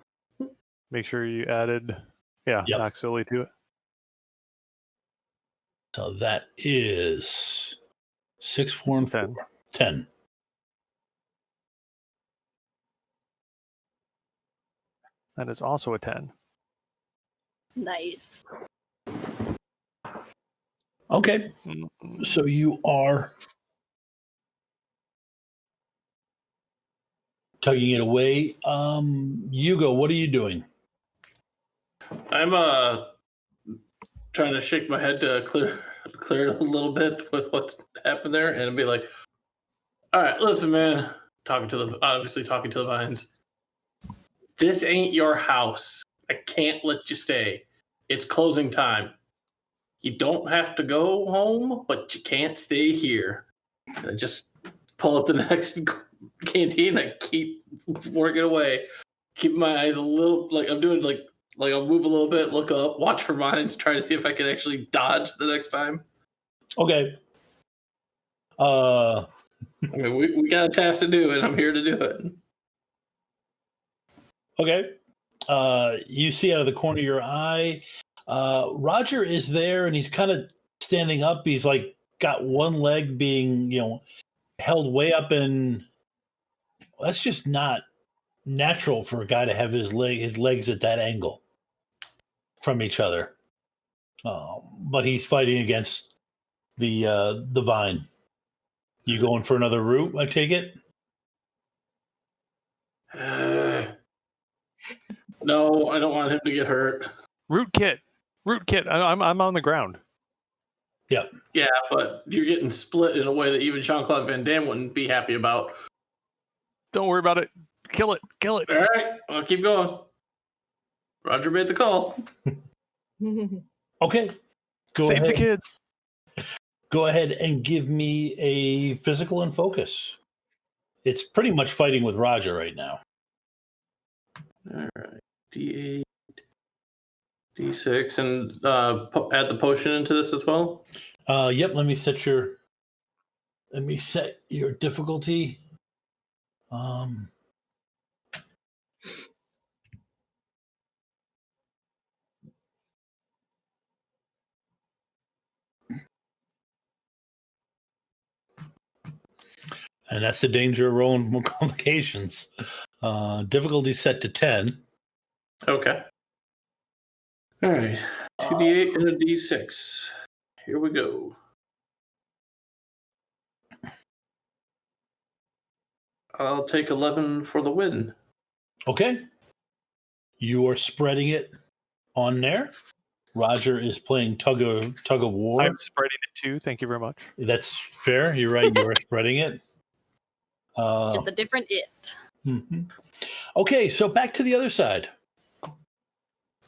Make sure you added, knock silly to it. So that is 6, 4, and 10. 4. 10. That is also a 10. Nice. Okay. So you are tugging it away. Hugo, what are you doing? I'm trying to shake my head to clear it a little bit with what's happened there, and be like, "All right, listen, man. Talking to the vines. This ain't your house. I can't let you stay. It's closing time. You don't have to go home, but you can't stay here." And I just pull up the next canteen. I keep working away, keep my eyes a little like I'm doing like I'll move a little bit, look up, watch for mines, try to see if I can actually dodge the next time. Okay. I mean, we got a task to do, and I'm here to do it. Okay. You see out of the corner of your eye, Roger is there, and he's kind of standing up. He's like got one leg being, held way up, and that's just not natural for a guy to have his legs at that angle from each other. But he's fighting against the vine. You going for another route? I take it. No, I don't want him to get hurt. Root kit. I'm on the ground. Yep. Yeah, but you're getting split in a way that even Jean-Claude Van Damme wouldn't be happy about. Don't worry about it. Kill it. All right, I'll keep going. Roger made the call. Okay. Go Save ahead. the kids. go ahead and give me a physical and focus. It's pretty much fighting with Roger right now. All right. D8, D6, and add the potion into this as well. Yep. Let me set your difficulty. And that's the danger of rolling more complications. Difficulty set to 10. Okay. All right. 2d8 and a d6. Here we go. I'll take 11 for the win. Okay. You are spreading it on there. Roger is playing tug of war. I'm spreading it too. Thank you very much. That's fair. You're right. You are spreading it. Just a different it. Mm-hmm. Okay, so back to the other side.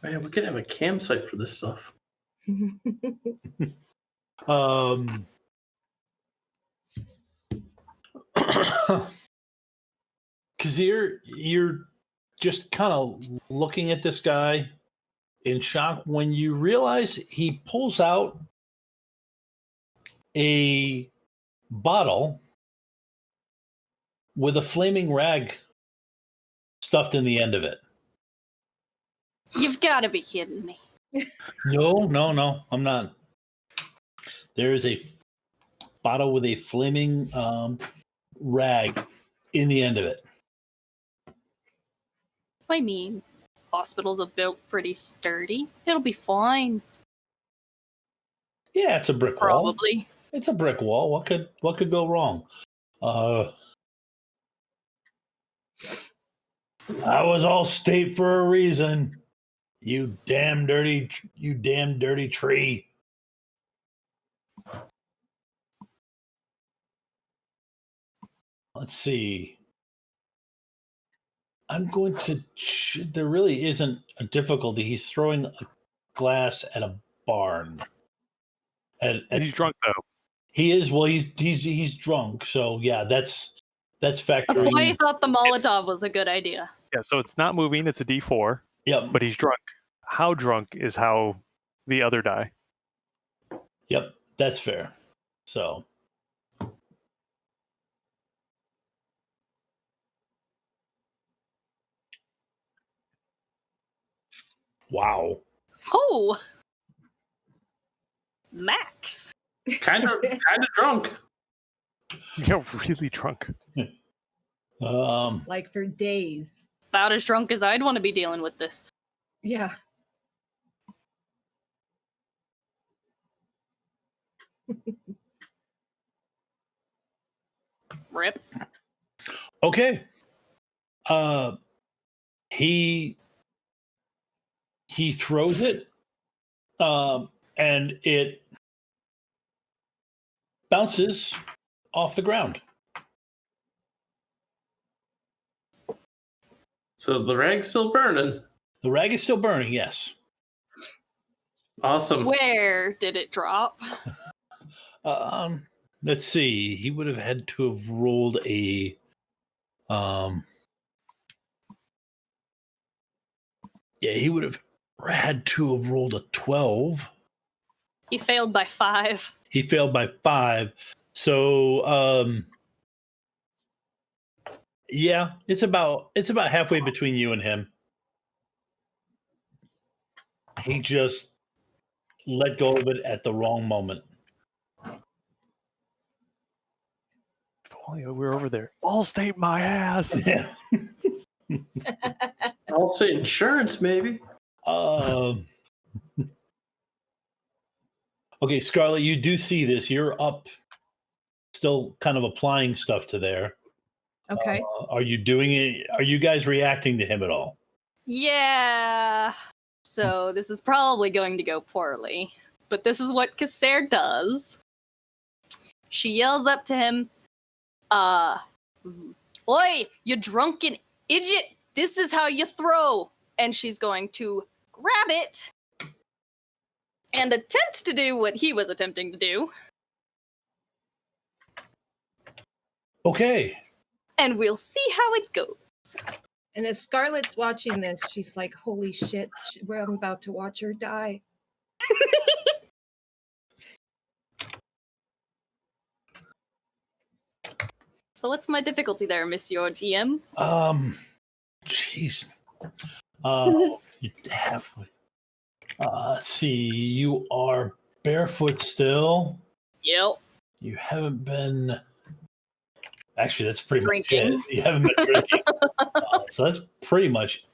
Man, we could have a campsite for this stuff. Kazir, you're just kind of looking at this guy in shock when you realize he pulls out a bottle with a flaming rag stuffed in the end of it. You've got to be kidding me. No, I'm not. There is a bottle with a flaming rag in the end of it. I mean, hospitals are built pretty sturdy. It'll be fine. Yeah, it's a brick wall. Probably. It's a brick wall. What could go wrong? I was all state for a reason. You damn dirty tree. Let's see. I'm going to. There really isn't a difficulty. He's throwing a glass at a barn. And he's drunk though. He is. Well, he's drunk. So yeah, that's factoring. That's why I thought the Molotov was a good idea. Yeah, so it's not moving. It's a D4. Yep. But he's drunk. How drunk is how the other die. Yep, that's fair. So. Wow. Oh, Max. Kind of drunk. Yeah, really drunk. Like for days. About as drunk as I'd want to be dealing with this. Yeah. Rip. Okay. He throws it, and it bounces off the ground. So the rag's still burning. The rag is still burning, yes. Awesome. Where did it drop? Let's see. He would have had to have rolled a he would have had to have rolled a 12. He failed by 5. He failed by 5. So yeah, it's about halfway between you and him. He just let go of it at the wrong moment. Oh, yeah, we're over there. Allstate my ass. Yeah. I'll say insurance, maybe. Okay, Scarlett, you do see this. You're up, still kind of applying stuff to there. Okay. Are you doing it? Are you guys reacting to him at all? Yeah. So this is probably going to go poorly. But this is what Casser does. She yells up to him, Oi, you drunken idiot! This is how you throw! And she's going to grab it and attempt to do what he was attempting to do. Okay. And we'll see how it goes. And as Scarlett's watching this, she's like, holy shit, I'm about to watch her die. So what's my difficulty there, Monsieur GM? Jeez. You have. Let's see. You are barefoot still. Yep. You haven't been. Actually, that's pretty Drinking. much it. You haven't been drinking. So that's pretty much.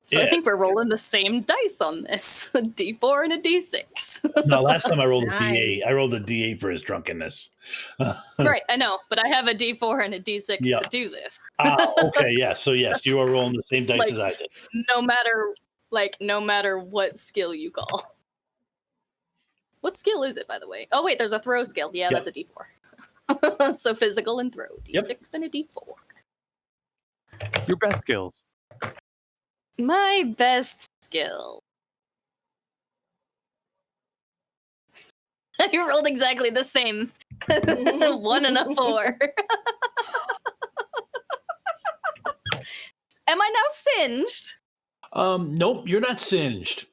So I think we're rolling the same dice on this. A D4 and a D6. No, last time I rolled a Nice. D8. I rolled a D8 for his drunkenness. Right, I know, but I have a D4 and a D6 Yeah. to do this. Okay, yeah. So yes, you are rolling the same dice Like- as I did. No matter what skill you call. What skill is it, by the way? Oh wait, there's a throw skill. Yeah, Yep. that's a D4. So physical and throw. D6 Yep. and a D4. Your best skills. My best skill. I rolled exactly the same. 1 and a 4. Am I now singed? Nope, you're not singed.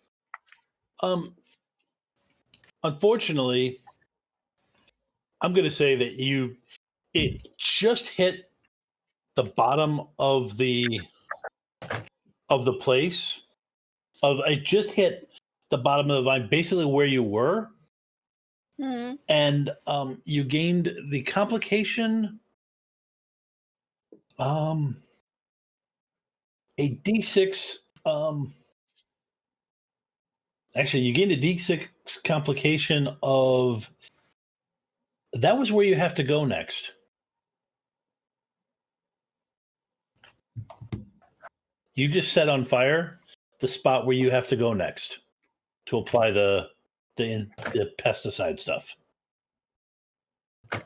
Unfortunately, I'm going to say that it just hit the bottom of the place. It just hit the bottom of the vine, basically where you were, and you gained the complication. A D6. Actually, you gained a D6 complication of. That was where you have to go next. You just set on fire the spot where you have to go next to apply the pesticide stuff. It'll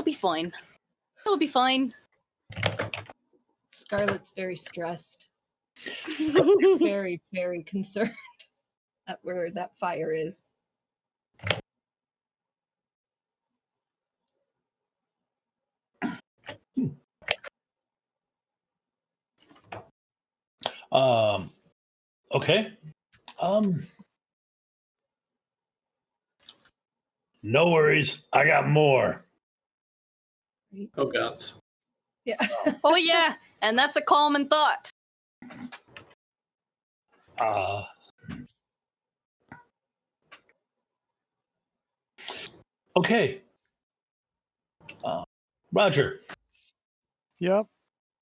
be fine. It'll be fine. Scarlett's very stressed. Very, very concerned at where that fire is. Okay. No worries. I got more. Right? Oh gods. Yeah. Oh yeah, and that's a common thought. Okay. Roger. Yep.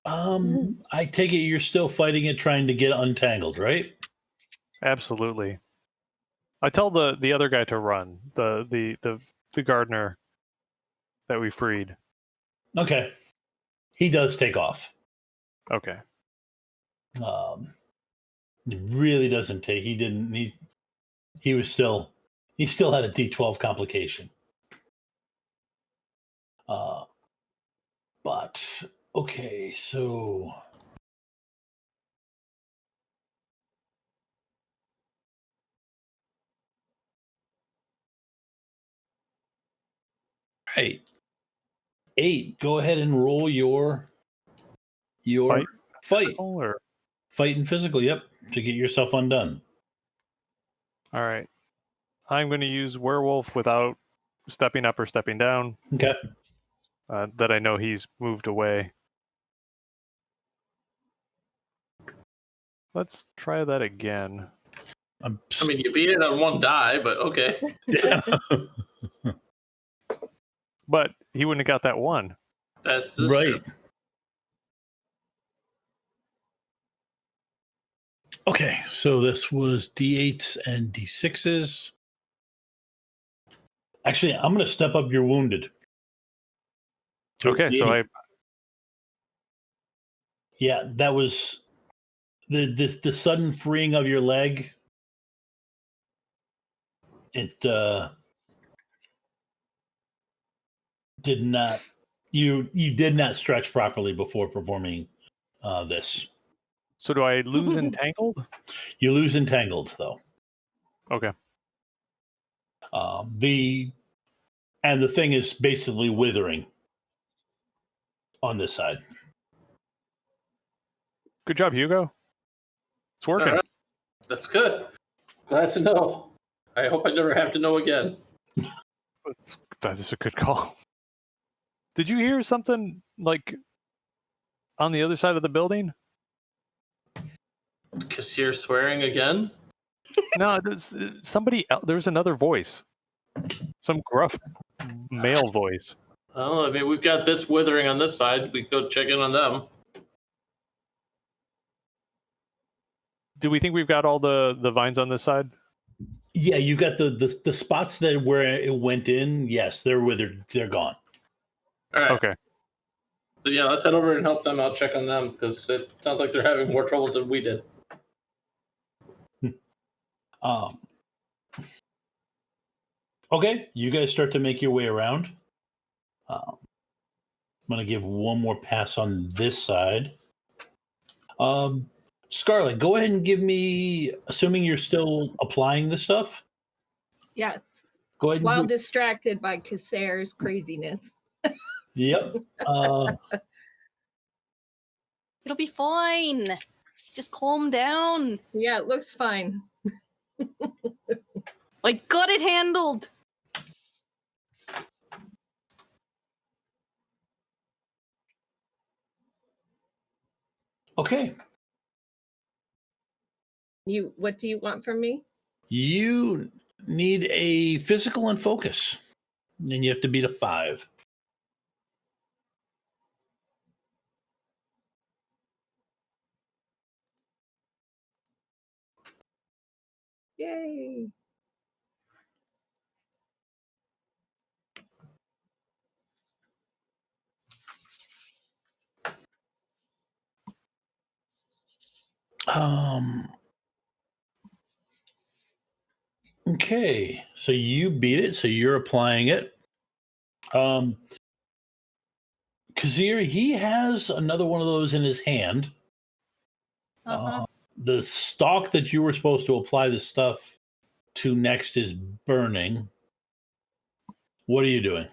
I take it you're still fighting it, trying to get untangled, right? Absolutely. I tell the other guy to run. The gardener that we freed. Okay. He does take off. Okay. It really doesn't take. He didn't. He still had a D12 complication. But okay, so right. 8. Go ahead and roll your fight. Or Fight and physical, yep, to get yourself undone. all right. I'm going to use werewolf without stepping up or stepping down. Okay. That I know he's moved away. Let's try that again. I mean, you beat it on 1 die, but okay. Yeah. But he wouldn't have got that one. That's Right. true. Okay, so this was D8s and D6s. Actually, I'm going to step up your wounded. to Okay, so D8. Yeah, that was the sudden freeing of your leg. It did not. You did not stretch properly before performing this. So do I lose entangled? You lose entangled though. Okay. The And the thing is basically withering on this side. Good job, Hugo. It's working. All right. That's good. Glad to know. I hope I never have to know again. That is a good call. Did you hear something like on the other side of the building? Kassir swearing again? No, there's somebody. There's another voice. Some gruff male voice. Well, I mean, we've got this withering on this side. We go check in on them. Do we think we've got all the vines on this side? Yeah, you got the spots that where it went in. Yes, they're withered. They're gone. All right. Okay. So yeah, let's head over and help them out, check on them, because it sounds like they're having more troubles than we did. Okay, you guys start to make your way around. I'm going to give one more pass on this side. Scarlett, go ahead and give me, assuming you're still applying the stuff. Yes. Go ahead. While distracted by Kassir's craziness. Yep. It'll be fine. Just calm down. Yeah, it looks fine. I got it handled. Okay. What do you want from me? You need a physical and focus, and you have to beat a 5. Yay. Okay, so you beat it, so you're applying it. Kassir, he has another one of those in his hand. The stalk that you were supposed to apply the stuff to next is burning. What are you doing?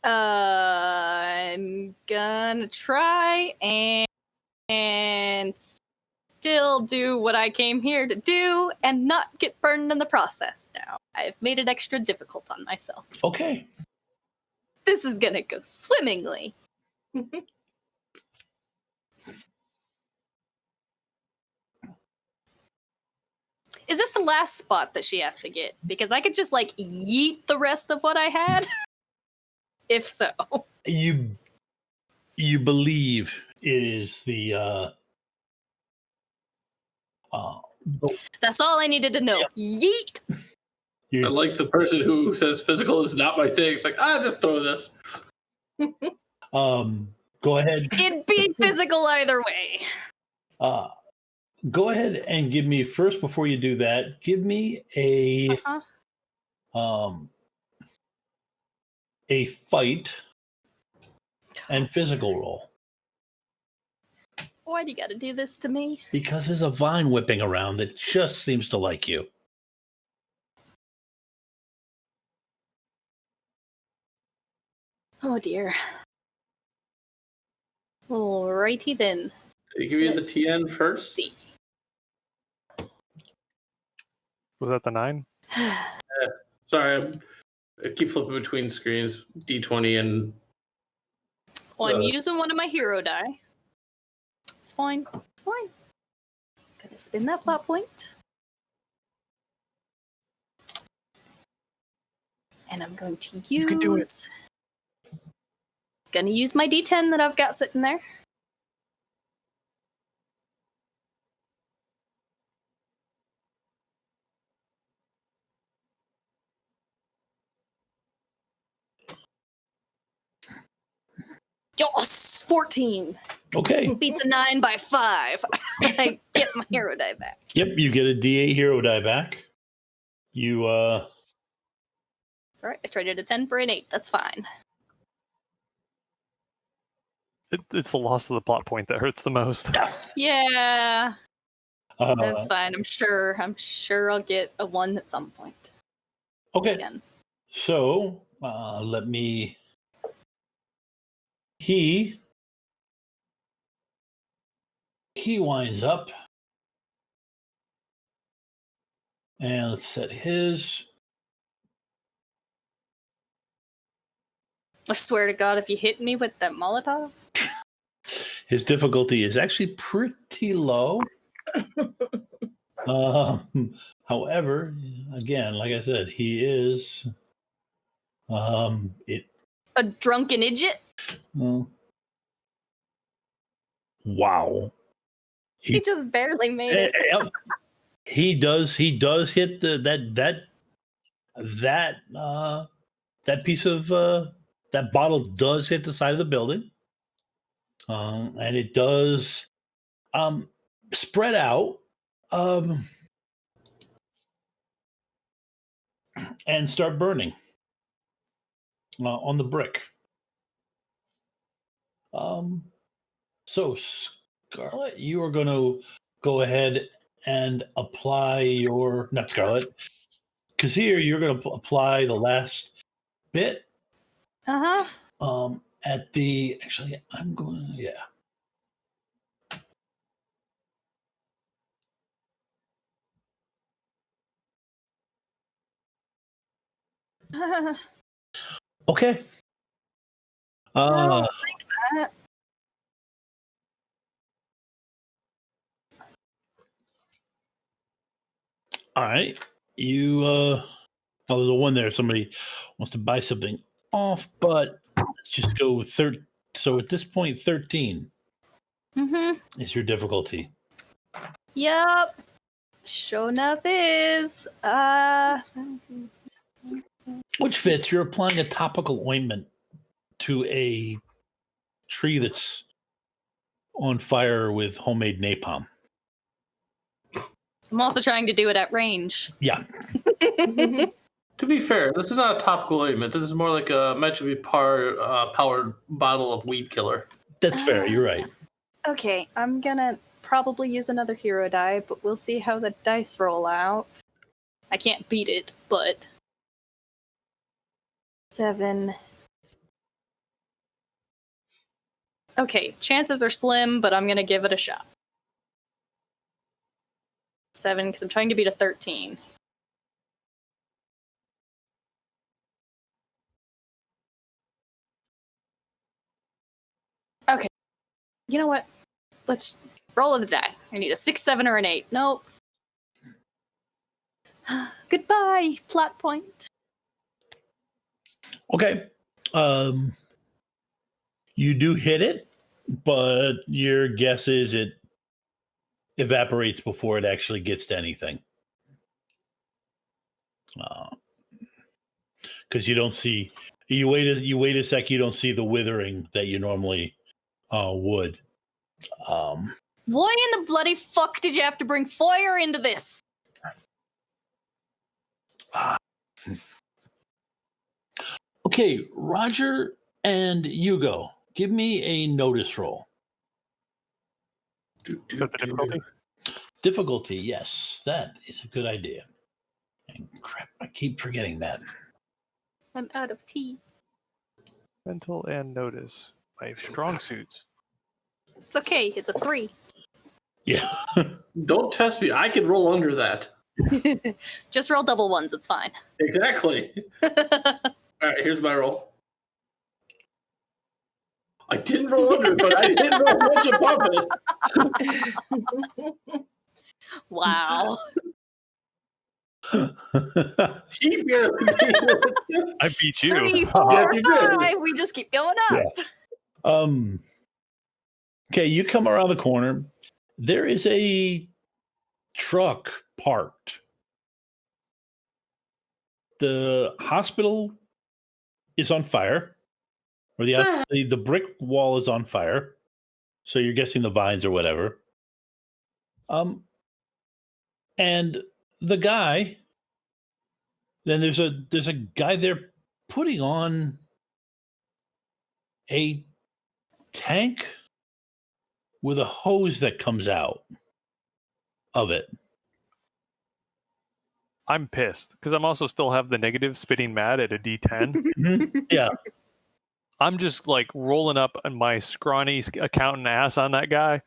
I'm gonna try and still do what I came here to do and not get burned in the process now. I've made it extra difficult on myself. Okay. This is gonna go swimmingly. Is this the last spot that she has to get? Because I could just like yeet the rest of what I had. If so. You believe it is the That's all I needed to know. Yep. Yeet. I like the person who says physical is not my thing. It's like, just throw this. Go ahead. It'd be physical either way. Go ahead and give me first, before you do that, give me a fight and physical roll. Why do you gotta do this to me? Because there's a vine whipping around that just seems to like you. Oh dear. Alrighty then. Did he give you the Let's TN first? see. Was that the 9? Sorry, I keep flipping between screens. D20 and. Well, I'm using one of my hero die. It's fine. It's fine. Gonna spin that plot point. And I'm going to use. You can do it. Gonna use my D10 that I've got sitting there. Yes! 14. Okay. Beats a 9 by 5. I get my hero die back. Yep, you get a D8 hero die back. You It's alright, I traded a 10 for an 8. That's fine. It's the loss of the plot point that hurts the most. Yeah. That's fine. I'm sure I'll get a 1 at some point. Okay. again. So let me. He winds up, and let's set his. I swear to God, if you hit me with that Molotov. His difficulty is actually pretty low. However, again, like I said, he is it. A drunken idiot? Well, wow. He just barely made it. He does hit that piece of that bottle does hit the side of the building. And it does spread out and start burning on the brick. So Scarlet, you are going to go ahead and apply your, not Scarlet, Kazir, you're going to apply the last bit. At the, actually, I'm going, yeah. Okay. Like that. All right. You oh, there's a one there. Somebody wants to buy something off, but let's just go third. So at this point, 13 is your difficulty. Yep. Sure enough is. Which fits. You're applying a topical ointment to a tree that's on fire with homemade napalm. I'm also trying to do it at range. Yeah. To be fair, this is not a topical ointment. This is more like a magically powered bottle of weed killer. That's fair. You're right. Okay, I'm gonna probably use another hero die, but we'll see how the dice roll out. I can't beat it, but 7. Okay, chances are slim, but I'm gonna give it a shot. 7, because I'm trying to beat a 13. Okay. You know what? Let's roll the die. I need a 6, 7, or an 8. Nope. Goodbye, plot point. Okay. You do hit it, but your guess is it evaporates before it actually gets to anything. Because you don't see, you wait a sec, you don't see the withering that you normally would. Why in the bloody fuck did you have to bring fire into this? Okay, Roger and Hugo, give me a notice roll. Is that the difficulty? Difficulty, yes, that is a good idea. And crap, I keep forgetting that. I'm out of tea. Mental and notice. My strong suits. It's okay, it's a 3. Yeah. Don't test me. I can roll under that. Just roll double ones, it's fine. Exactly. All right, here's my roll. I didn't roll under it, but I didn't roll much above it. Wow. He barely beat it. I beat you. 3, 4, Yes, you did. 5. We just keep going up. Yeah. Okay, you come around the corner. There is a truck parked. The hospital is on fire, or the brick wall is on fire. So you're guessing the vines or whatever. And the guy, then there's a guy there putting on a tank with a hose that comes out of it. I'm pissed because I'm also still have the negative spitting mad at a D10. Mhm. Yeah. I'm just like rolling up on my scrawny accountant ass on that guy.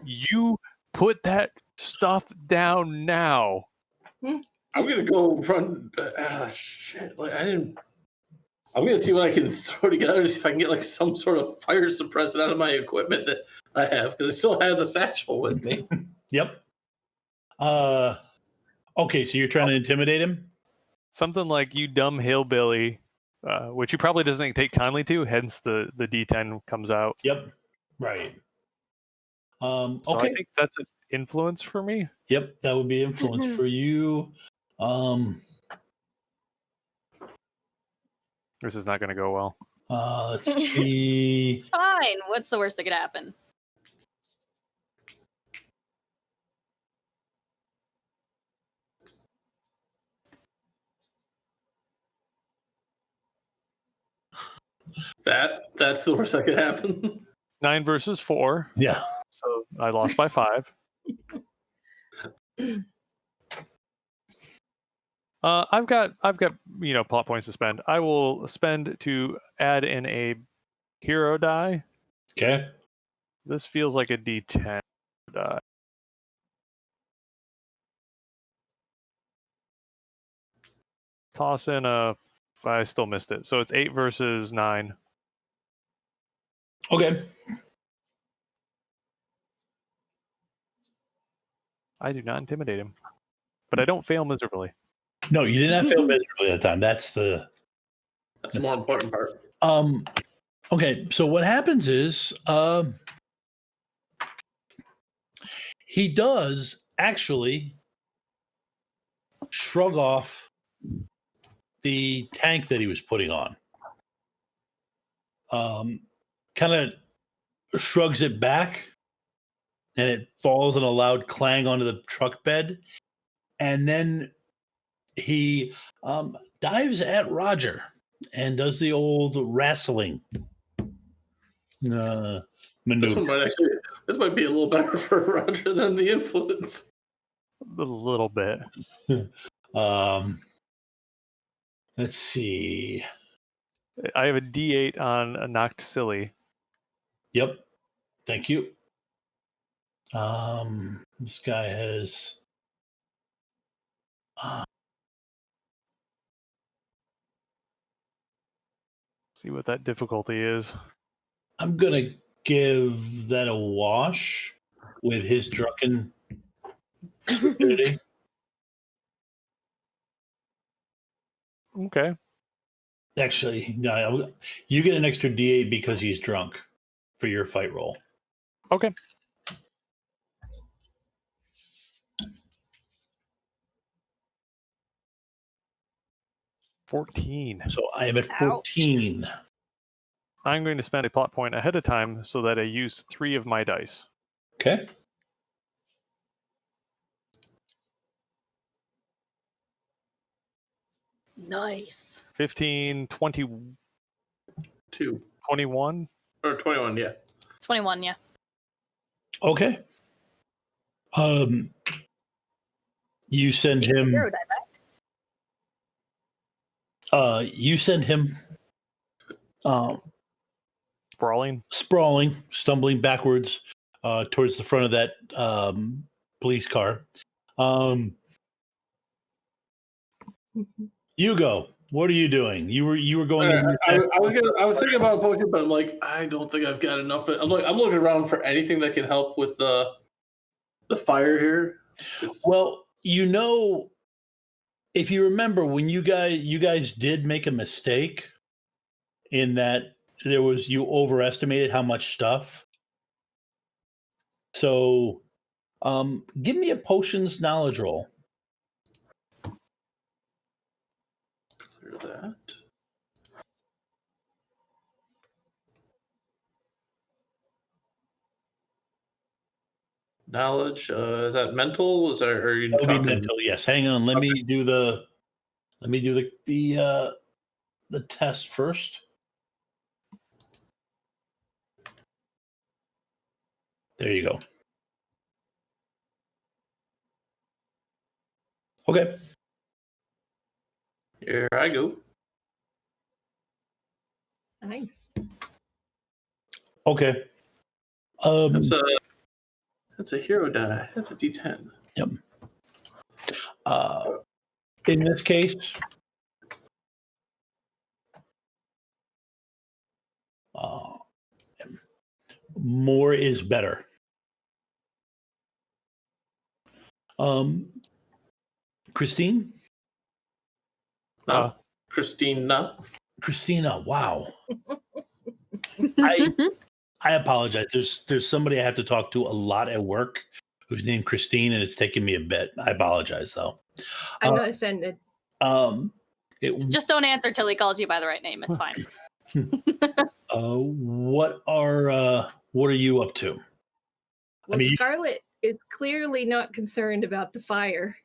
You put that stuff down now. I'm gonna go run. Shit! Like I'm gonna see what I can throw together to see if I can get like some sort of fire suppressant out of my equipment that I have because I still have the satchel with me. Yep. Okay, so you're trying to intimidate him? Something like you dumb hillbilly, which he probably doesn't take kindly to, hence the D10 comes out. Yep. Right. So Okay. I think that's an influence for me. Yep, that would be influence for you. This is not going to go well. Let's see. Fine. What's the worst that could happen? That's the worst that could happen. 9 versus 4. Yeah. So I lost by 5. I've got plot points to spend. I will spend to add in a hero die. Okay. This feels like a D10 die. Toss in a. I still missed it. So it's 8 versus 9. Okay. I do not intimidate him, but I don't fail miserably. No, you did not fail miserably that time. That's the more important part. Okay, so what happens is he does actually shrug off the tank that he was putting on. Kind of shrugs it back, and it falls in a loud clang onto the truck bed. And then he dives at Roger and does the old wrestling maneuver. This might be a little better for Roger than the influence. A little bit. Let's see. I have a D8 on a knocked silly. Yep. Thank you. This guy has See what that difficulty is. I'm gonna give that a wash with his drunken stupidity. Okay. Actually, no, you get an extra D8 because he's drunk for your fight roll. Okay. $14. So I am at 14. Ouch. I'm going to spend a plot point ahead of time so that I use 3 of my dice. Okay. Nice. 15, 20, 2 21. or 21, yeah. 21, yeah. Okay. You send Take the him. hero die back. You send him. Sprawling. Stumbling backwards towards the front of that police car. Hugo, what are you doing? You were going. I was thinking about a potion, but I'm like, I don't think I've got enough. I'm looking around for anything that can help with the fire here. Well, if you remember when you guys did make a mistake in that you overestimated how much stuff. So give me a potions knowledge roll. Clear that. Knowledge, is that mental? Are you That'll be talking mental, yes. Hang on. Let me do the test first. There you go. Okay. Here I go. Nice. Okay. That's a hero die. That's a D10. Yep. In this case, more is better. Christine? No. Christina. Christina, wow. I apologize. There's somebody I have to talk to a lot at work who's named Christine, and it's taken me a bit. I apologize, though. I'm not offended. Just don't answer till he calls you by the right name. It's fine. What are you up to? Well, Scarlet is clearly not concerned about the fire.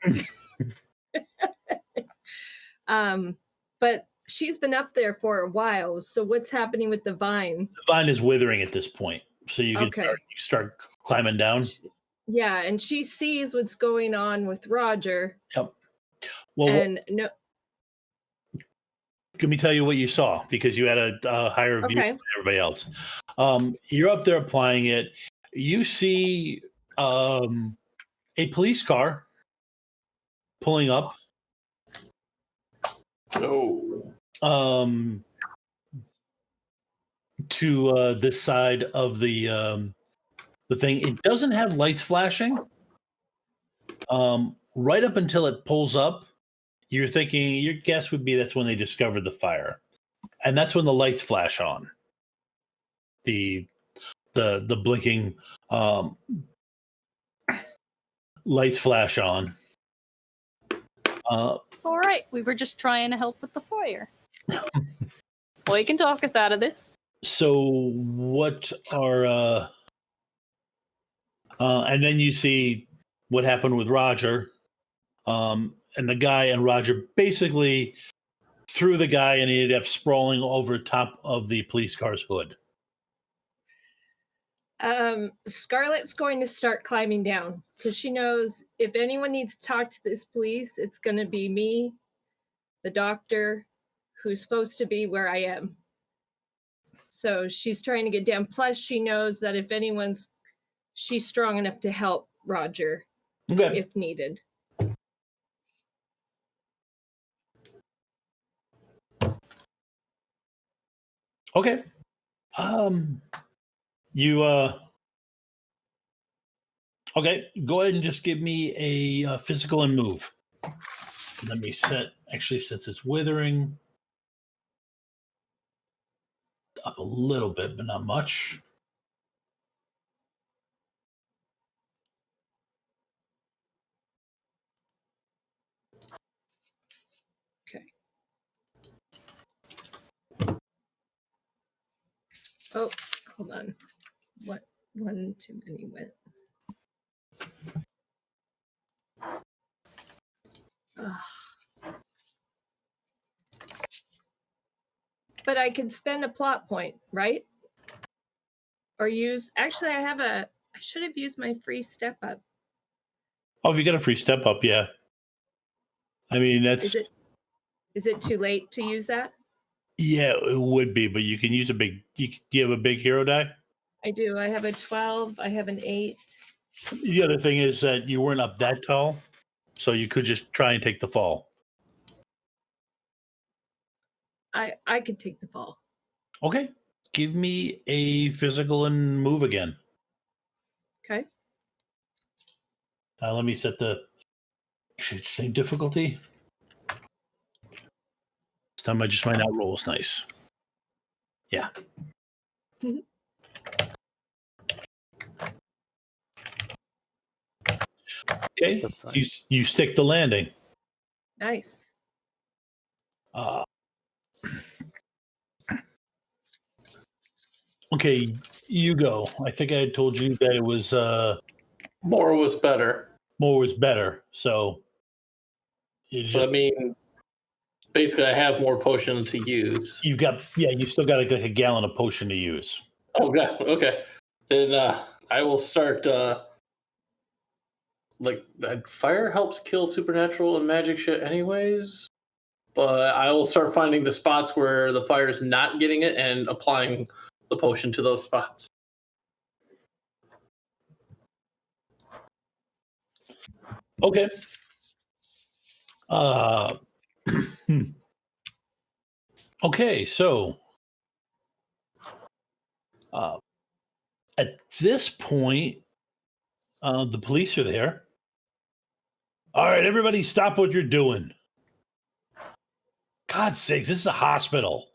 But she's been up there for a while. So what's happening with the vine? The vine is withering at this point, so you can start climbing down. Yeah, and she sees what's going on with Roger. Yep. Well, and no. Let me tell you what you saw, because you had a higher view than everybody else. You're up there applying it. You see a police car pulling up. Oh. To this side of the thing. It doesn't have lights flashing. Right up until it pulls up, you're thinking, your guess would be that's when they discovered the fire. And that's when the lights flash on. The blinking lights flash on. It's all right. We were just trying to help with the fire. Well, you can talk us out of this. So what are and then you see what happened with Roger, and the guy and Roger basically threw the guy, and he ended up sprawling over top of the police car's hood. Scarlet's going to start climbing down because she knows if anyone needs to talk to this police, it's going to be me, the doctor, who's supposed to be where I am. So she's trying to get down. Plus, she knows that if she's strong enough to help Roger if needed. Okay. Okay, go ahead and just give me a physical and move. Let me set, actually, since it's withering, up a little bit, but not much. Okay. Oh, hold on. What? One too many went. But I could spend a plot point, right? Or use. Actually, I should have used my free step up. Oh, if you got a free step up, yeah. I mean, that's. Is it too late to use that? Yeah, it would be, but you can use a big. Do you have a big hero die? I do. I have a 12. I have an 8. The other thing is that you weren't up that tall, so you could just try and take the fall. I could take the fall. Okay. Give me a physical and move again. Okay. Let me set the same difficulty. This time I just might not roll as nice. Yeah. Okay. Nice. You stick the landing. Nice. Okay, you go. I think I had told you that it was more was better. More was better. So I mean, basically, I have more potions to use. You still got a gallon of potion to use. Oh, God. Okay. Then I will start. Fire helps kill supernatural and magic shit, anyways. but I will start finding the spots where the fire is not getting it and applying the potion to those spots. Okay. Okay, so at this point, the police are there. All right, everybody, stop what you're doing. God's sakes, this is a hospital.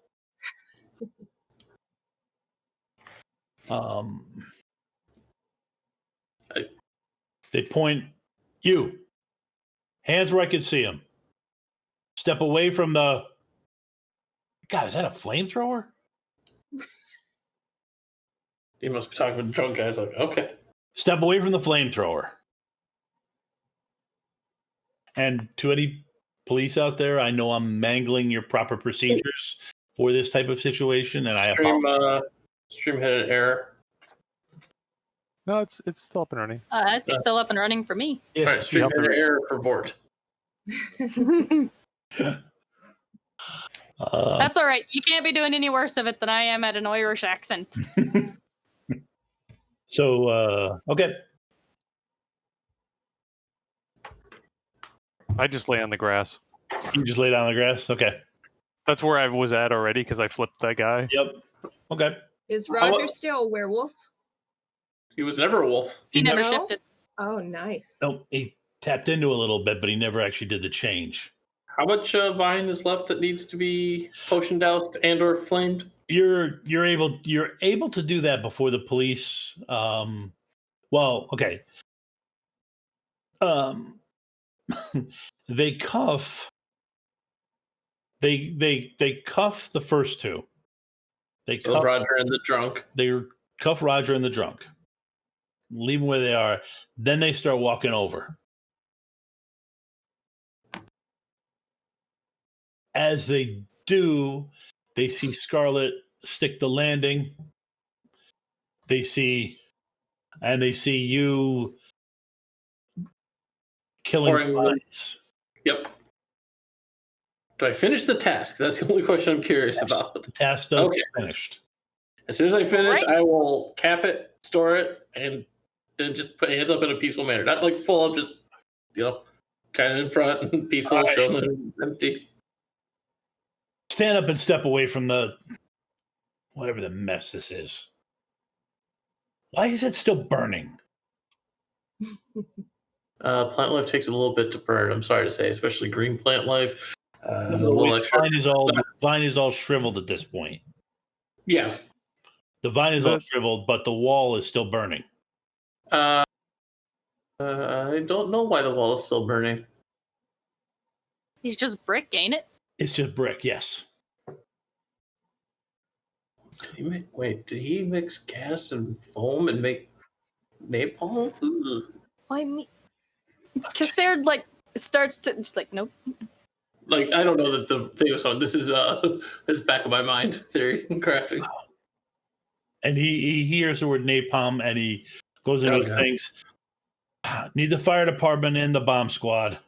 They point, you, hands where I can see them. Step away from the. God, is that a flamethrower? You must be talking with the drunk guys. Like, okay. Step away from the flamethrower. And to any police out there, I know I'm mangling your proper procedures for this type of situation, and I apologize. Stream had an error. No, it's still up and running. It's still up and running for me. Yeah. All right, stream had an error for Vort. That's all right. You can't be doing any worse of it than I am at an Irish accent. So, okay. I just lay on the grass. You just lay down on the grass? Okay. That's where I was at already because I flipped that guy. Yep. Okay. Is Roger still a werewolf? He was never a wolf. He never No? shifted. Oh, nice. No, he tapped into a little bit, but he never actually did the change. How much vine is left that needs to be potion doused and/or flamed? You're able to do that before the police. Well, okay. They cuff. They cuff the first two. They cuff Roger and the drunk. They cuff Roger and the drunk. Leave them where they are. Then they start walking over. As they do, they see Scarlet stick the landing. They see you killing bodies. Yep. Do I finish the task? That's the only question I'm curious about. The task done. Okay. Finished. As soon as I finish, I will cap it, store it, and then just put hands up in a peaceful manner. Not like full of just, kind of in front and peaceful, show them empty. Stand up and step away from the whatever the mess this is. Why is it still burning? Plant life takes a little bit to burn, I'm sorry to say, especially green plant life. The vine is all shriveled at this point. Yeah. The vine is all shriveled, but the wall is still burning. I don't know why the wall is still burning. He's just brick, ain't it? It's just brick, yes. Did he mix gas and foam and make napalm? Why me? Cassard starts to just nope. I don't know that the thing was on. This is this back of my mind theory crafting. And he hears the word napalm and he goes into things. Need the fire department in, the bomb squad.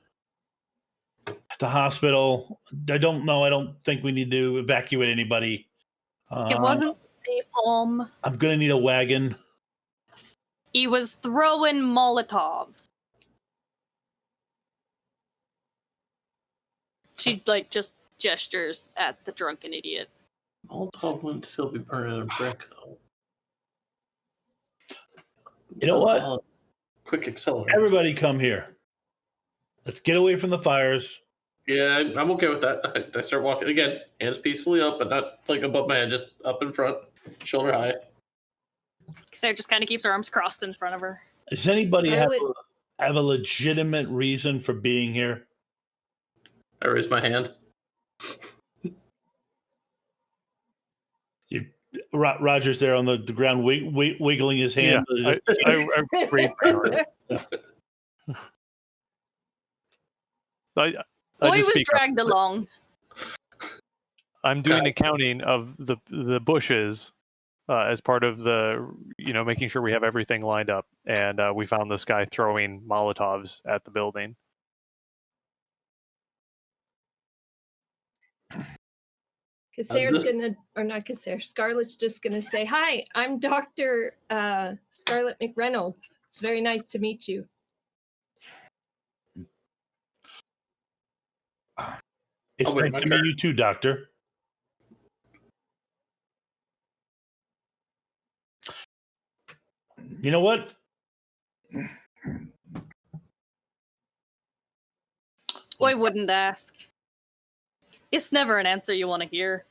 At the hospital. I don't know. I don't think we need to evacuate anybody. It wasn't napalm. I'm going to need a wagon. He was throwing Molotovs. She just gestures at the drunken idiot. Molotov wouldn't still be burning a brick though. You know what? Quick accelerate. Everybody come here. Let's get away from the fires. Yeah, I'm okay with that. I start walking again, hands peacefully up, but not above my head, just up in front, shoulder high. Sarah just kind of keeps her arms crossed in front of her. Does anybody have a legitimate reason for being here? I raise my hand. Roger's there on the ground, wiggling his hand. Yeah, I raised my arm. Boy was dragged along. I'm doing accounting of the bushes as part of the, making sure we have everything lined up. And we found this guy throwing Molotovs at the building. Cassare's not Cassare. Scarlett's just gonna say, "Hi, I'm Dr. Scarlett McReynolds. It's very nice to meet you." It's wait, nice my to meet turn. you too, Doctor. You know what? I wouldn't ask. It's never an answer you want to hear.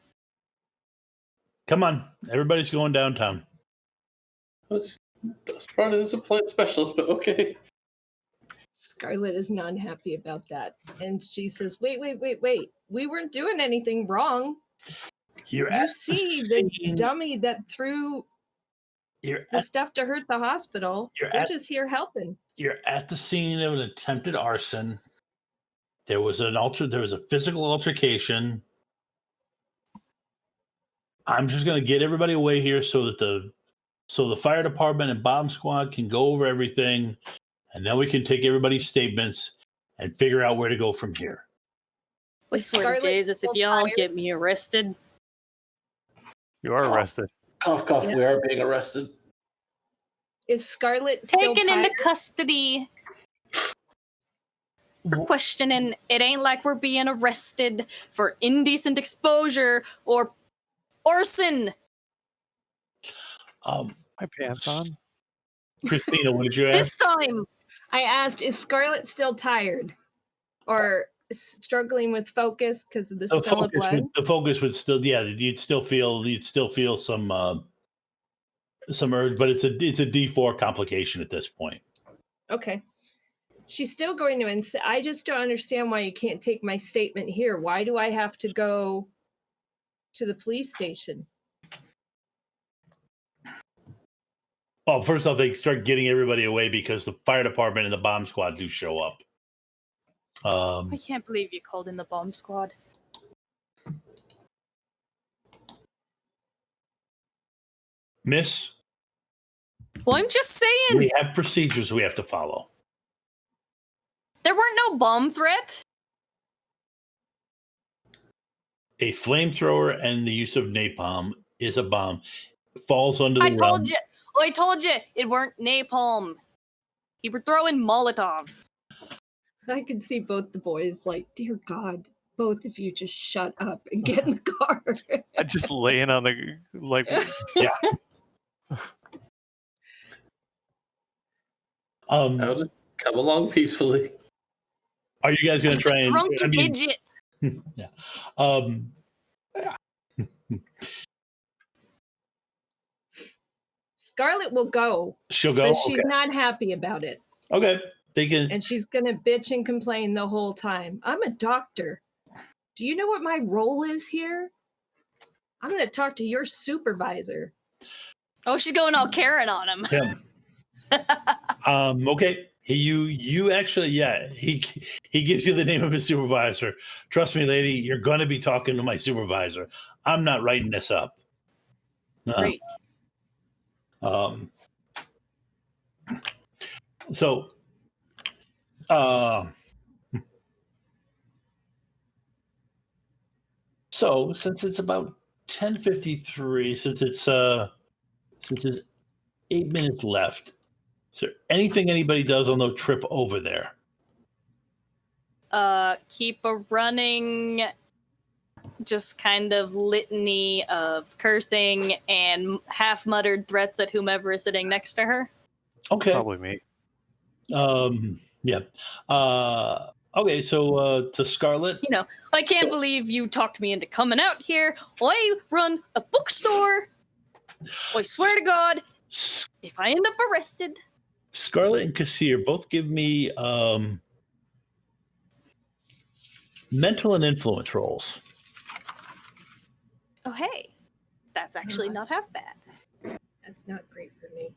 Come on, everybody's going downtown. That's part of as a plant specialist, but okay. Scarlett is not happy about that, and she says, "Wait! We weren't doing anything wrong. You're You at see the the scene. dummy that threw You're the at, stuff to hurt the hospital. You're We're at- just here helping." you're at the scene of an attempted arson. There was a physical altercation. I'm just going to get everybody away here so that the fire department and bomb squad can go over everything, and then we can take everybody's statements and figure out where to go from here. I swear to Jesus, if y'all get me arrested. You are arrested. Cough, cough. Yeah. We are being arrested. Is Scarlett still Taken tired? into custody for questioning. It ain't like we're being arrested for indecent exposure or arson. My pants on. Christina, what did you ask? This time. I asked, "Is Scarlett still tired, or struggling with focus because of the smell of blood?" The focus would still, yeah, you'd still feel some urge, but it's a D4 complication at this point. Okay. She's still going to I just don't understand why you can't take my statement here. Why do I have to go to the police station? Oh, first off, they start getting everybody away because the fire department and the bomb squad do show up. I can't believe you called in the bomb squad. Miss, Well, I'm just saying. we have procedures we have to follow. There weren't no bomb threat. A flamethrower and the use of napalm is a bomb. Falls under the I realm. told you it weren't napalm. You were throwing Molotovs. I can see both the boys like, "Dear God, both of you just shut up and get in the car." I'm just laying on the I'll just come along peacefully. Are you guys going to try and? Drunk idiot. Yeah. Scarlett will go, She'll go. but she's Okay. not happy about it. Okay. They can. And she's going to bitch and complain the whole time. "I'm a doctor. Do you know what my role is here? I'm going to talk to your supervisor." Oh, she's going all Karen on him. Yeah. Okay. You actually, yeah. He gives you the name of his supervisor. Trust me, lady. You're going to be talking to my supervisor. I'm not writing this up. Great. So, since it's about 10:53, since it's 8 minutes left, is there anything anybody does on the trip over there? Keep a running, just kind of litany of cursing and half muttered threats at whomever is sitting next to her. Okay. probably me. Yeah. Okay. So to Scarlett. You know, I can't believe you talked me into coming out here. I run a bookstore. I swear to God, if I end up arrested. Scarlett and Kassir both give me mental and influence rolls. Oh, hey, that's actually not half bad. That's not great for me.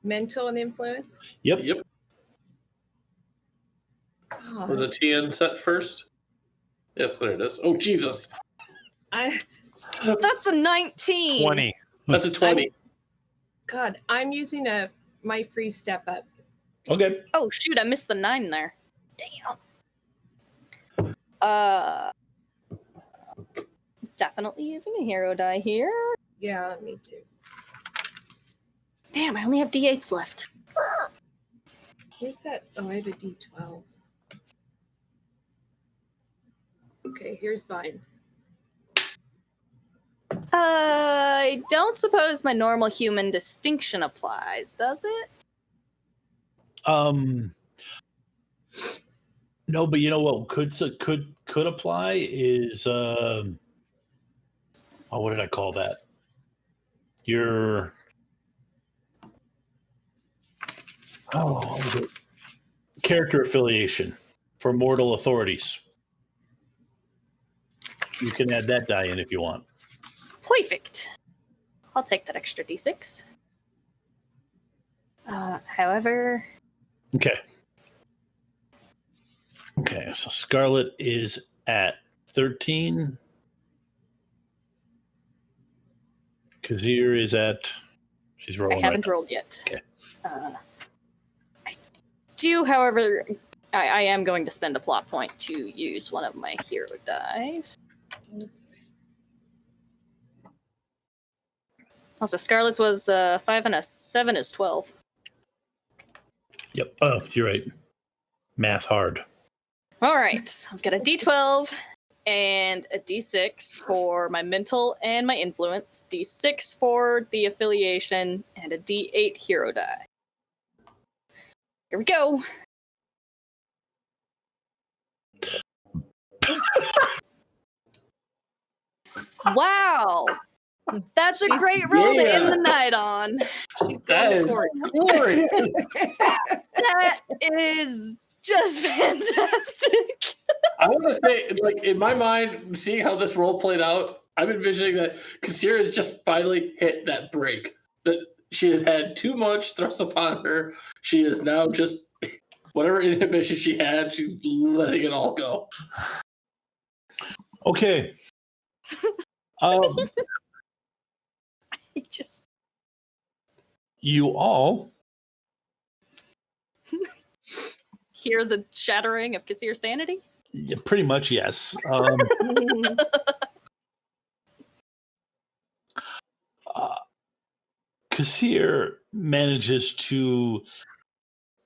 Mental and influence? Yep. Yep. Oh, Was the TN set first? Yes, there it is. Oh, Jesus. That's a 19. 20. That's a 20. God, I'm using my free step up. Okay. Oh, shoot, I missed the 9 there. Damn. Definitely using a hero die here. Yeah, me too. Damn, I only have D8s left. Where's that? Oh, I have a D12. Okay, here's mine. I don't suppose my normal human distinction applies, does it? No, but you know what could apply is what did I call that? Your what was it? Character affiliation for mortal authorities. You can add that die in if you want. Perfect. I'll take that extra D6. However... Okay. Okay, so Scarlet is at 13. Kazir is at... She's rolling I haven't right rolled yet. Okay. I do, however... I am going to spend a plot point to use one of my hero dice. Also, Scarlet's was 5 and a 7 is 12. Yep. Oh, you're right. Math hard. All right. I've got a D12 and a D6 for my mental and my influence, D6 for the affiliation, and a D8 hero die. Here we go. Wow. That's a great roll to end the night on. That is glorious. That is just fantastic. I want to say, like, in my mind, seeing how this role played out, I'm envisioning that Kasira has just finally hit that break. That she has had too much thrust upon her. She is now just, whatever inhibition she had, she's letting it all go. Okay. Just You all hear the shattering of Kasir's sanity? yeah, pretty much, yes. Kasir manages to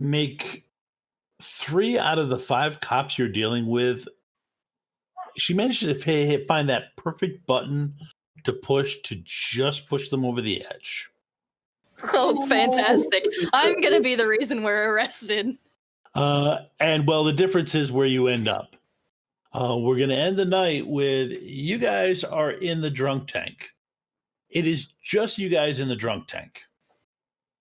make 3 out of the 5 cops you're dealing with. She manages to find that perfect button to just push them over the edge. Oh, fantastic. I'm going to be the reason we're arrested. And well, the difference is where you end up. We're going to end the night with you guys are in the drunk tank. It is just you guys in the drunk tank.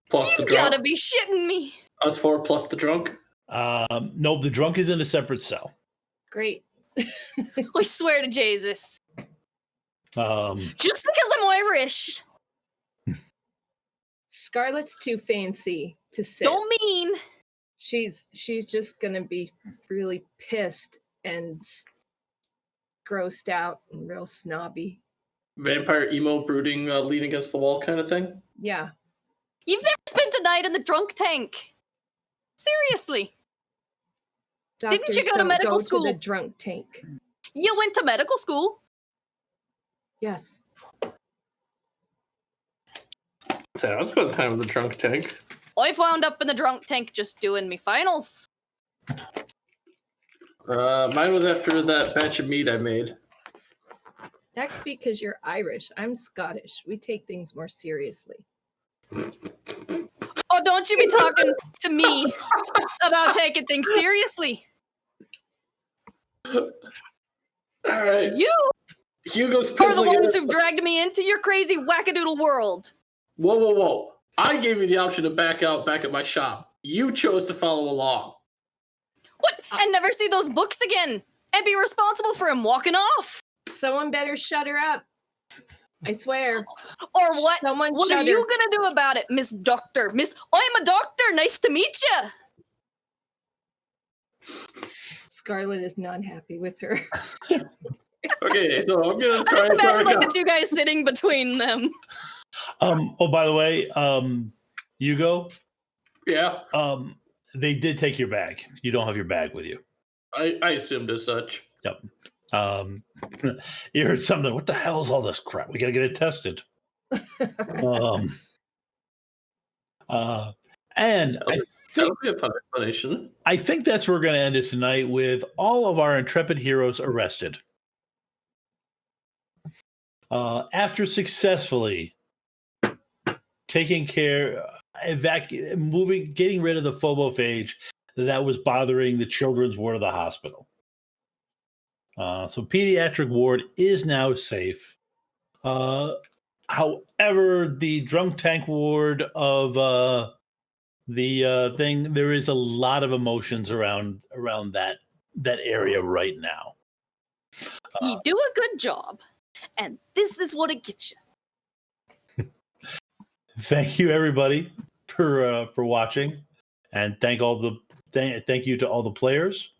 Plus You've the drunk. got to be shitting me. Us 4 plus the drunk. Nope, the drunk is in a separate cell. Great. We swear to Jesus. Just because I'm Irish. Scarlet's too fancy to sit. Don't mean. She's just gonna be really pissed and grossed out and real snobby. Vampire emo brooding, lean against the wall kind of thing. Yeah. You've never spent a night in the drunk tank. Seriously. Didn't you go to don't medical go school? To the drunk tank. You went to medical school. Yes. So I spent time in the drunk tank. I wound up in the drunk tank just doing me finals. Mine was after that batch of meat I made. That could be because you're Irish. I'm Scottish. We take things more seriously. Oh, don't you be talking to me about taking things seriously. All right. You Hugo's are the penciling ones it. who've dragged me into your crazy wackadoodle world. Whoa. I gave you the option to back out back at my shop. You chose to follow along. What? And never see those books again and be responsible for him walking off. Someone better shut her up. I swear. Or what? Someone What shut are you her. gonna do about it, Miss Doctor? I'm a doctor. Nice to meet you. Scarlet is not happy with her. Okay, so I'm gonna I try just and imagine back like the out. two guys sitting between them. Oh, by the way, Hugo, Yeah, they did take your bag. You don't have your bag with you. I assumed as such. Yep. You heard something. What the hell is all this crap? We gotta get it tested. um, and That'll be a fun explanation. I think that's where we're going to end it tonight with all of our intrepid heroes arrested. After successfully taking care, getting rid of the phobophage that was bothering the children's ward of the hospital. So pediatric ward is now safe. However, the drunk tank ward of the thing, there is a lot of emotions around that area right now. You do a good job, and this is what it gets you. Thank you, everybody, for watching, and thank you to all the players.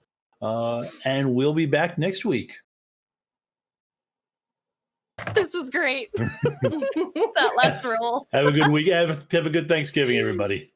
And we'll be back next week. This was great. That last roll. Have a good week. Have a good Thanksgiving, everybody.